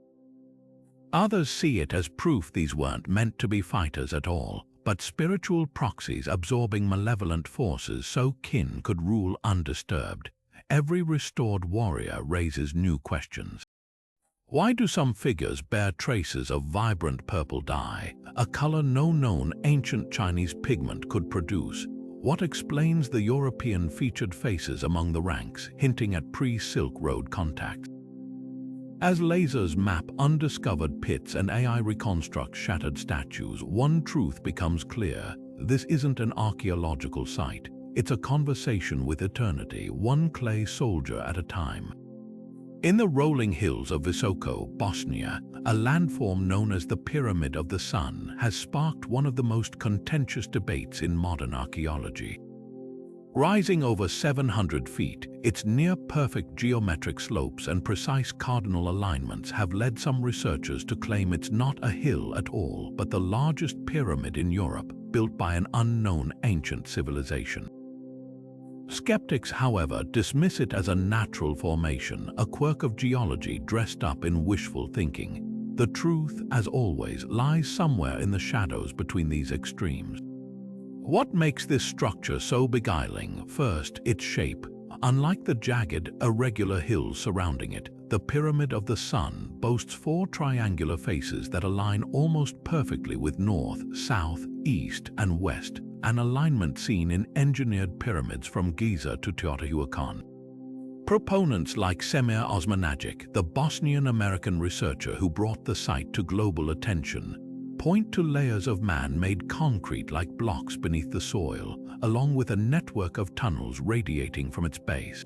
Others see it as proof these weren't meant to be fighters at all, but spiritual proxies absorbing malevolent forces so Qin could rule undisturbed. Every restored warrior raises new questions. Why do some figures bear traces of vibrant purple dye, a color no known ancient Chinese pigment could produce? What explains the European featured faces among the ranks, hinting at pre-Silk Road contacts? As lasers map undiscovered pits and AI reconstructs shattered statues, one truth becomes clear: this isn't an archaeological site. It's a conversation with eternity, one clay soldier at a time. In the rolling hills of Visoko, Bosnia, a landform known as the Pyramid of the Sun has sparked one of the most contentious debates in modern archaeology. Rising over 700 feet, its near-perfect geometric slopes and precise cardinal alignments have led some researchers to claim it's not a hill at all, but the largest pyramid in Europe, built by an unknown ancient civilization. Skeptics, however, dismiss it as a natural formation, a quirk of geology dressed up in wishful thinking. The truth, as always, lies somewhere in the shadows between these extremes. What makes this structure so beguiling? First, its shape. Unlike the jagged, irregular hills surrounding it, the Pyramid of the Sun boasts four triangular faces that align almost perfectly with north, south, east, and west, an alignment seen in engineered pyramids from Giza to Teotihuacan. Proponents like Semir Osmanagic, the Bosnian-American researcher who brought the site to global attention, point to layers of man-made concrete like blocks beneath the soil, along with a network of tunnels radiating from its base.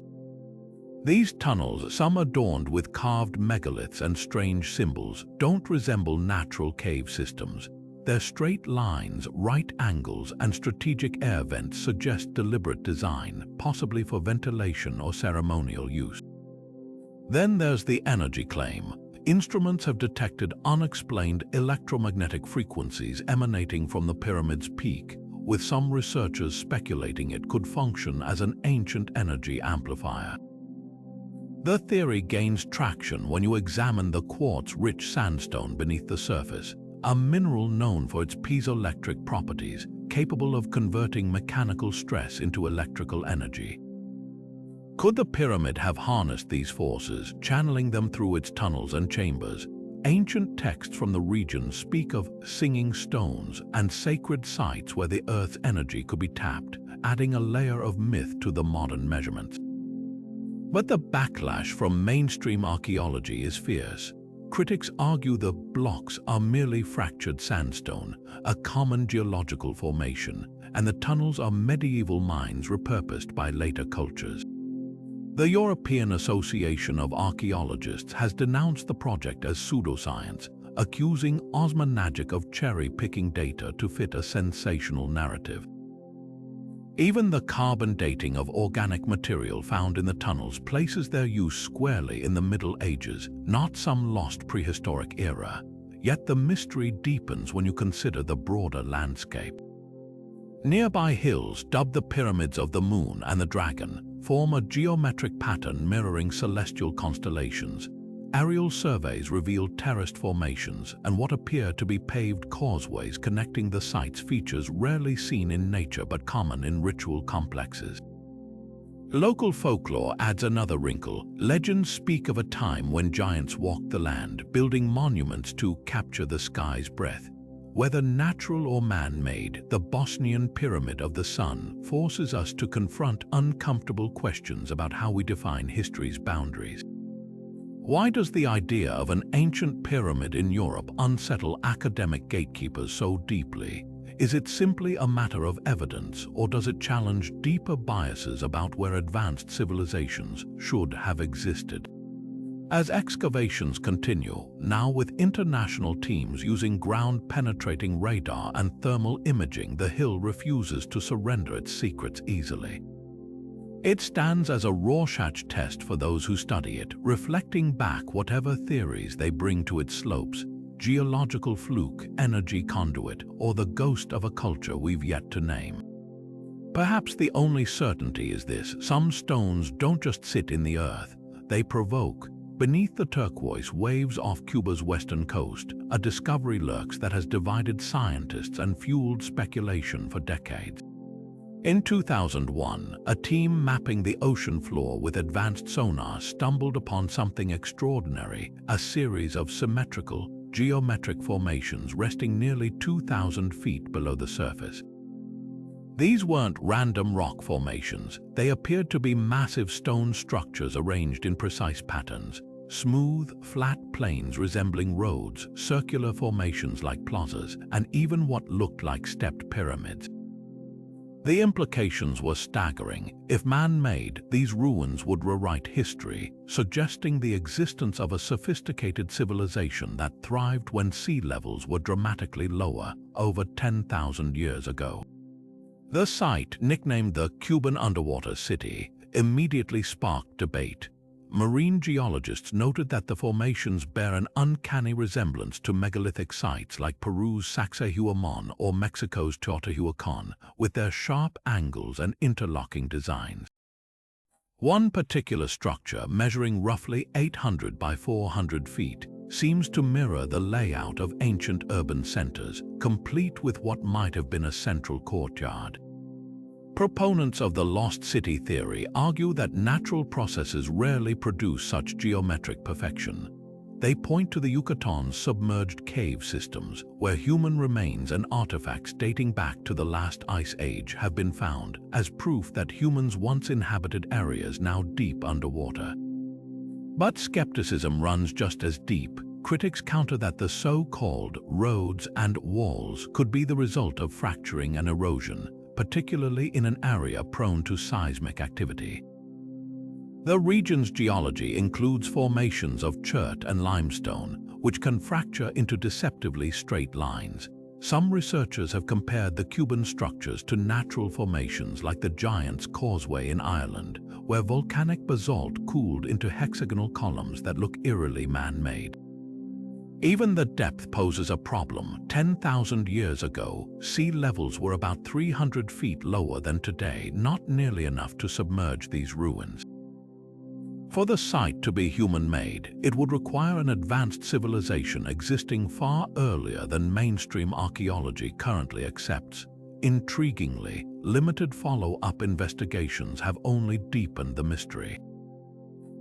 These tunnels, some adorned with carved megaliths and strange symbols, don't resemble natural cave systems. Their straight lines, right angles, and strategic air vents suggest deliberate design, possibly for ventilation or ceremonial use. Then there's the energy claim. Instruments have detected unexplained electromagnetic frequencies emanating from the pyramid's peak, with some researchers speculating it could function as an ancient energy amplifier. The theory gains traction when you examine the quartz-rich sandstone beneath the surface, a mineral known for its piezoelectric properties, capable of converting mechanical stress into electrical energy. Could the pyramid have harnessed these forces, channeling them through its tunnels and chambers? Ancient texts from the region speak of singing stones and sacred sites where the Earth's energy could be tapped, adding a layer of myth to the modern measurements. But the backlash from mainstream archaeology is fierce. Critics argue the blocks are merely fractured sandstone, a common geological formation, and the tunnels are medieval mines repurposed by later cultures. The European Association of Archaeologists has denounced the project as pseudoscience, accusing Osmanagic of cherry-picking data to fit a sensational narrative. Even the carbon dating of organic material found in the tunnels places their use squarely in the Middle Ages, not some lost prehistoric era. Yet the mystery deepens when you consider the broader landscape. Nearby hills, dubbed the Pyramids of the Moon and the Dragon, form a geometric pattern mirroring celestial constellations. Aerial surveys revealed terraced formations and what appear to be paved causeways connecting the sites, features rarely seen in nature but common in ritual complexes. Local folklore adds another wrinkle. Legends speak of a time when giants walked the land, building monuments to capture the sky's breath. Whether natural or man-made, the Bosnian Pyramid of the Sun forces us to confront uncomfortable questions about how we define history's boundaries. Why does the idea of an ancient pyramid in Europe unsettle academic gatekeepers so deeply? Is it simply a matter of evidence, or does it challenge deeper biases about where advanced civilizations should have existed? As excavations continue, now with international teams using ground-penetrating radar and thermal imaging, the hill refuses to surrender its secrets easily. It stands as a Rorschach test for those who study it, reflecting back whatever theories they bring to its slopes: geological fluke, energy conduit, or the ghost of a culture we've yet to name. Perhaps the only certainty is this: some stones don't just sit in the earth, they provoke. Beneath the turquoise waves off Cuba's western coast, a discovery lurks that has divided scientists and fueled speculation for decades. In 2001, a team mapping the ocean floor with advanced sonar stumbled upon something extraordinary: a series of symmetrical, geometric formations resting nearly 2,000 feet below the surface. These weren't random rock formations. They appeared to be massive stone structures arranged in precise patterns: smooth, flat plains resembling roads, circular formations like plazas, and even what looked like stepped pyramids. The implications were staggering. If man-made, these ruins would rewrite history, suggesting the existence of a sophisticated civilization that thrived when sea levels were dramatically lower, over 10,000 years ago. The site, nicknamed the Cuban Underwater City, immediately sparked debate. Marine geologists noted that the formations bear an uncanny resemblance to megalithic sites like Peru's Sacsayhuamán or Mexico's Teotihuacan, with their sharp angles and interlocking designs. One particular structure, measuring roughly 800 by 400 feet, seems to mirror the layout of ancient urban centers, complete with what might have been a central courtyard. Proponents of the lost city theory argue that natural processes rarely produce such geometric perfection. They point to the Yucatan's submerged cave systems, where human remains and artifacts dating back to the last ice age have been found, as proof that humans once inhabited areas now deep underwater. But skepticism runs just as deep. Critics counter that the so-called roads and walls could be the result of fracturing and erosion, particularly in an area prone to seismic activity. The region's geology includes formations of chert and limestone, which can fracture into deceptively straight lines. Some researchers have compared the Cuban structures to natural formations like the Giant's Causeway in Ireland, where volcanic basalt cooled into hexagonal columns that look eerily man-made. Even the depth poses a problem. 10,000 years ago, sea levels were about 300 feet lower than today, not nearly enough to submerge these ruins. For the site to be human-made, it would require an advanced civilization existing far earlier than mainstream archaeology currently accepts. Intriguingly, limited follow-up investigations have only deepened the mystery.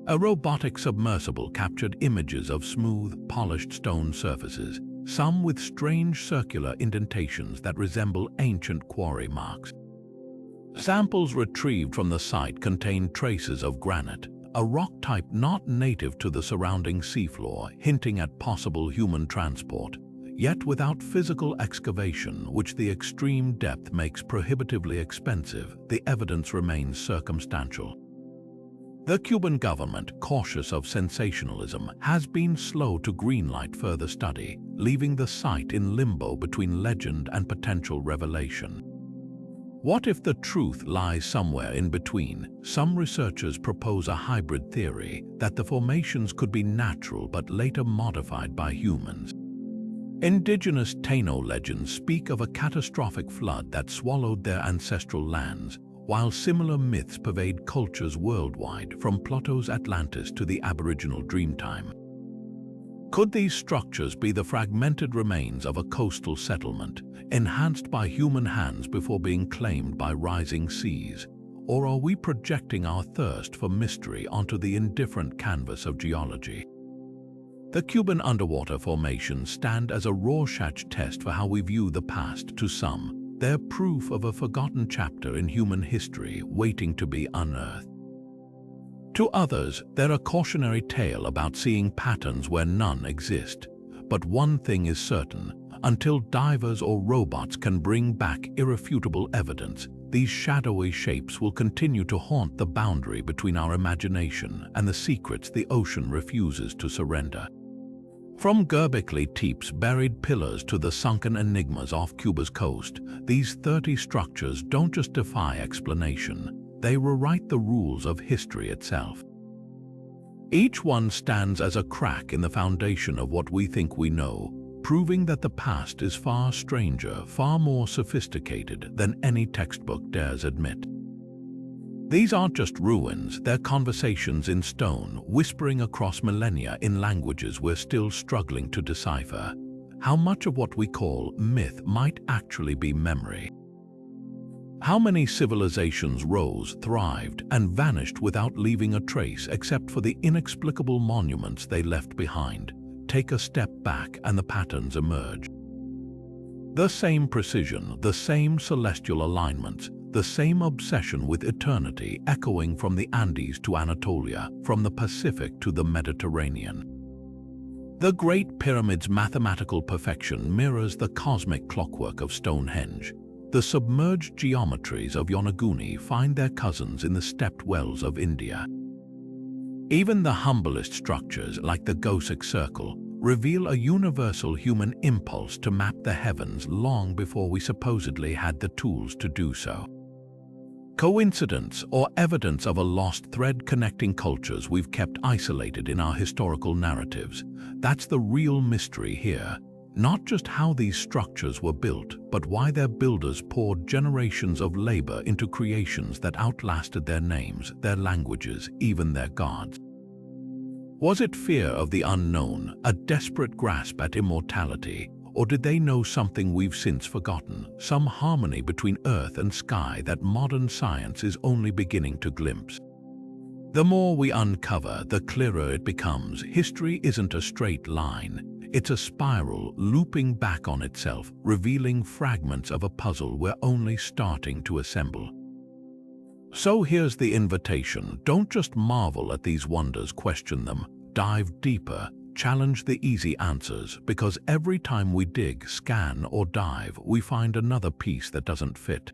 A robotic submersible captured images of smooth, polished stone surfaces, some with strange circular indentations that resemble ancient quarry marks. Samples retrieved from the site contained traces of granite, a rock type not native to the surrounding seafloor, hinting at possible human transport. Yet without physical excavation, which the extreme depth makes prohibitively expensive, the evidence remains circumstantial. The Cuban government, cautious of sensationalism, has been slow to greenlight further study, leaving the site in limbo between legend and potential revelation. What if the truth lies somewhere in between? Some researchers propose a hybrid theory that the formations could be natural but later modified by humans. Indigenous Taino legends speak of a catastrophic flood that swallowed their ancestral lands, while similar myths pervade cultures worldwide, from Plato's Atlantis to the Aboriginal Dreamtime. Could these structures be the fragmented remains of a coastal settlement, enhanced by human hands before being claimed by rising seas? Or are we projecting our thirst for mystery onto the indifferent canvas of geology? The Cuban underwater formations stand as a Rorschach test for how we view the past. To some, they're proof of a forgotten chapter in human history waiting to be unearthed. To others, they're a cautionary tale about seeing patterns where none exist. But one thing is certain: until divers or robots can bring back irrefutable evidence, these shadowy shapes will continue to haunt the boundary between our imagination and the secrets the ocean refuses to surrender. From Göbekli Tepe's buried pillars to the sunken enigmas off Cuba's coast, these 30 structures don't just defy explanation, they rewrite the rules of history itself. Each one stands as a crack in the foundation of what we think we know, proving that the past is far stranger, far more sophisticated than any textbook dares admit. These aren't just ruins, they're conversations in stone, whispering across millennia in languages we're still struggling to decipher. How much of what we call myth might actually be memory? How many civilizations rose, thrived, and vanished without leaving a trace except for the inexplicable monuments they left behind? Take a step back and the patterns emerge. The same precision, the same celestial alignments, the same obsession with eternity echoing from the Andes to Anatolia, from the Pacific to the Mediterranean. The Great Pyramid's mathematical perfection mirrors the cosmic clockwork of Stonehenge. The submerged geometries of Yonaguni find their cousins in the stepped wells of India. Even the humblest structures, like the Göbekli Circle, reveal a universal human impulse to map the heavens long before we supposedly had the tools to do so. Coincidence or evidence of a lost thread connecting cultures we've kept isolated in our historical narratives? That's the real mystery here. Not just how these structures were built, but why their builders poured generations of labor into creations that outlasted their names, their languages, even their gods. Was it fear of the unknown, a desperate grasp at immortality, or did they know something we've since forgotten, some harmony between earth and sky that modern science is only beginning to glimpse? The more we uncover, the clearer it becomes. History isn't a straight line. It's a spiral, looping back on itself, revealing fragments of a puzzle we're only starting to assemble. So here's the invitation: don't just marvel at these wonders, question them, dive deeper, challenge the easy answers, because every time we dig, scan, or dive, we find another piece that doesn't fit.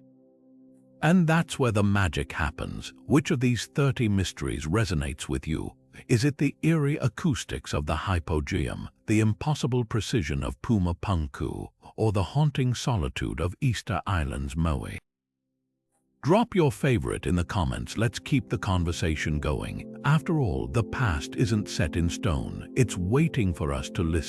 And that's where the magic happens. Which of these 30 mysteries resonates with you? Is it the eerie acoustics of the hypogeum, the impossible precision of Puma Punku, or the haunting solitude of Easter Island's Moe? Drop your favorite in the comments. Let's keep the conversation going. After all, the past isn't set in stone. It's waiting for us to listen.